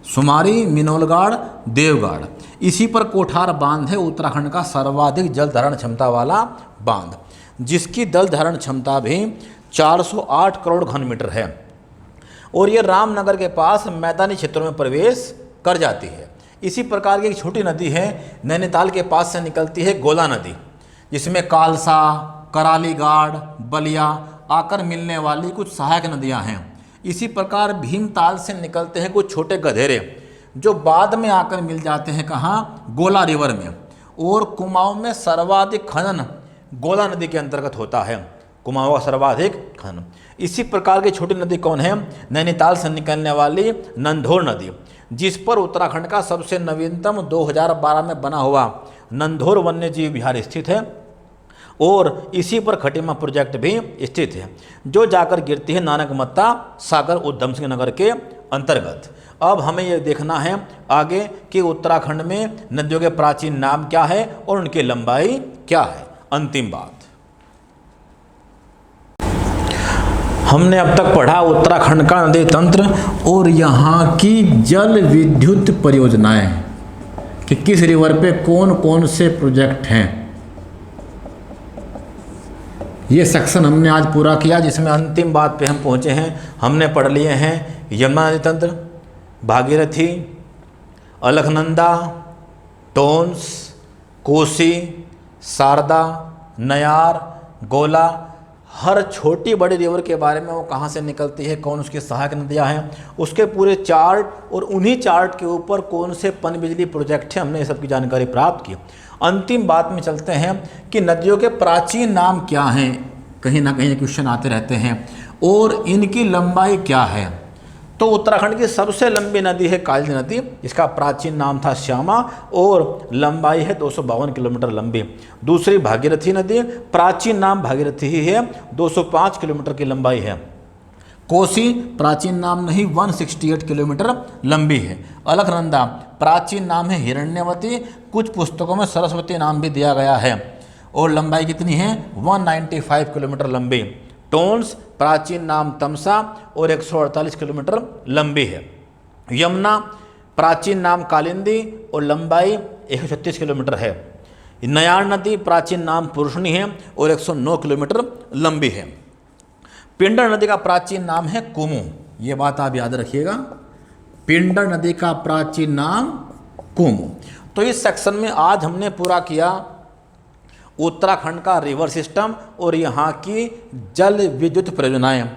सुमारी, मिनोलगाड़, देवगाड़। इसी पर कोठार बांध है, उत्तराखंड का सर्वाधिक जल धारण क्षमता वाला बांध, जिसकी जल धारण क्षमता भी 408 करोड़ घन मीटर है, और ये रामनगर के पास मैदानी क्षेत्रों में प्रवेश कर जाती है। इसी प्रकार की एक छोटी नदी है, नैनीताल के पास से निकलती है गोला नदी, जिसमें कालसा, करालीगाड़, बलिया आकर मिलने वाली कुछ सहायक नदियां हैं। इसी प्रकार भीमताल से निकलते हैं कुछ छोटे गधेरे, जो बाद में आकर मिल जाते हैं कहाँ? गोला रिवर में। और कुमाऊं में सर्वाधिक खनन गोला नदी के अंतर्गत होता है, कुमाऊं का सर्वाधिक खनन। इसी प्रकार की छोटी नदी कौन है? नैनीताल से निकलने वाली नंधौर नदी, जिस पर उत्तराखंड का सबसे नवीनतम 2012 में बना हुआ नंधौर वन्य जीव विहार स्थित है, और इसी पर खटीमा प्रोजेक्ट भी स्थित है, जो जाकर गिरती है नानकमत्ता सागर उधम सिंह नगर के अंतर्गत। अब हमें ये देखना है आगे कि उत्तराखंड में नदियों के प्राचीन नाम क्या है और उनकी लंबाई क्या है। अंतिम बात, हमने अब तक पढ़ा उत्तराखंड का नदी तंत्र और यहाँ की जल विद्युत परियोजनाएं कि किस रिवर पे कौन कौन से प्रोजेक्ट हैं। ये सेक्शन हमने आज पूरा किया, जिसमें अंतिम बात पे हम पहुँचे हैं। हमने पढ़ लिए हैं यमुना नदी तंत्र, भागीरथी, अलकनंदा, टोंस, कोसी, शारदा, नयार, गोला। हर छोटी बड़ी रिवर के बारे में वो कहाँ से निकलती है, कौन उसकी सहायक नदियाँ हैं, उसके पूरे चार्ट और उन्हीं चार्ट के ऊपर कौन से पनबिजली प्रोजेक्ट हैं, हमने ये सब की जानकारी प्राप्त की। अंतिम बात में चलते हैं कि नदियों के प्राचीन नाम क्या हैं। कहीं ना कहीं क्वेश्चन आते रहते हैं और इनकी लंबाई क्या है। तो उत्तराखंड की सबसे लंबी नदी है काली नदी, इसका प्राचीन नाम था श्यामा और लंबाई है 252 किलोमीटर लंबी। दूसरी भागीरथी नदी, प्राचीन नाम भागीरथी ही है, 205 किलोमीटर की लंबाई है। कोसी प्राचीन नाम नहीं, 168 किलोमीटर लंबी है। अलकनंदा प्राचीन नाम है हिरण्यवती, कुछ पुस्तकों में सरस्वती नाम भी दिया गया है और लंबाई कितनी है, 195 किलोमीटर लंबी। टोंस प्राचीन नाम तमसा और 148 किलोमीटर लंबी है। यमुना प्राचीन नाम कालिंदी और लंबाई 136 किलोमीटर है। नयार नदी प्राचीन नाम पुरुषनी है और 109 किलोमीटर लंबी है। पिंडर नदी का प्राचीन नाम है कुमू, ये बात आप याद रखिएगा, पिंडर नदी का प्राचीन नाम कुमू। तो इस सेक्शन में आज हमने पूरा किया उत्तराखंड का रिवर सिस्टम और यहाँ की जल विद्युत परियोजनाएं।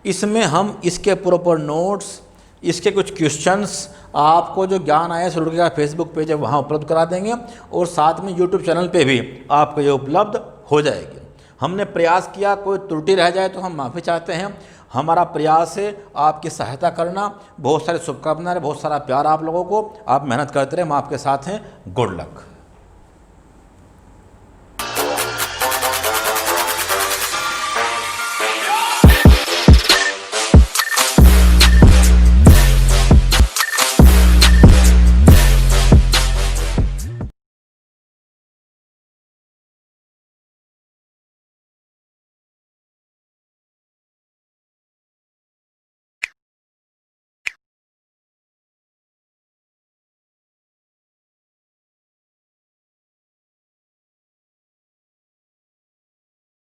इसमें हम इसके प्रॉपर नोट्स, इसके कुछ क्वेश्चंस, आपको जो ज्ञान आया सुरुड़ का फेसबुक पेज है वहाँ उपलब्ध करा देंगे और साथ में यूट्यूब चैनल पे भी आपको ये उपलब्ध हो जाएगी। हमने प्रयास किया, कोई त्रुटि रह जाए तो हम माफ़ी चाहते हैं। हमारा प्रयास है आपकी सहायता करना। बहुत सारी शुभकामनाएं, बहुत सारा प्यार आप लोगों को। आप मेहनत करते रहे, हम आपके साथ हैं। Good luck.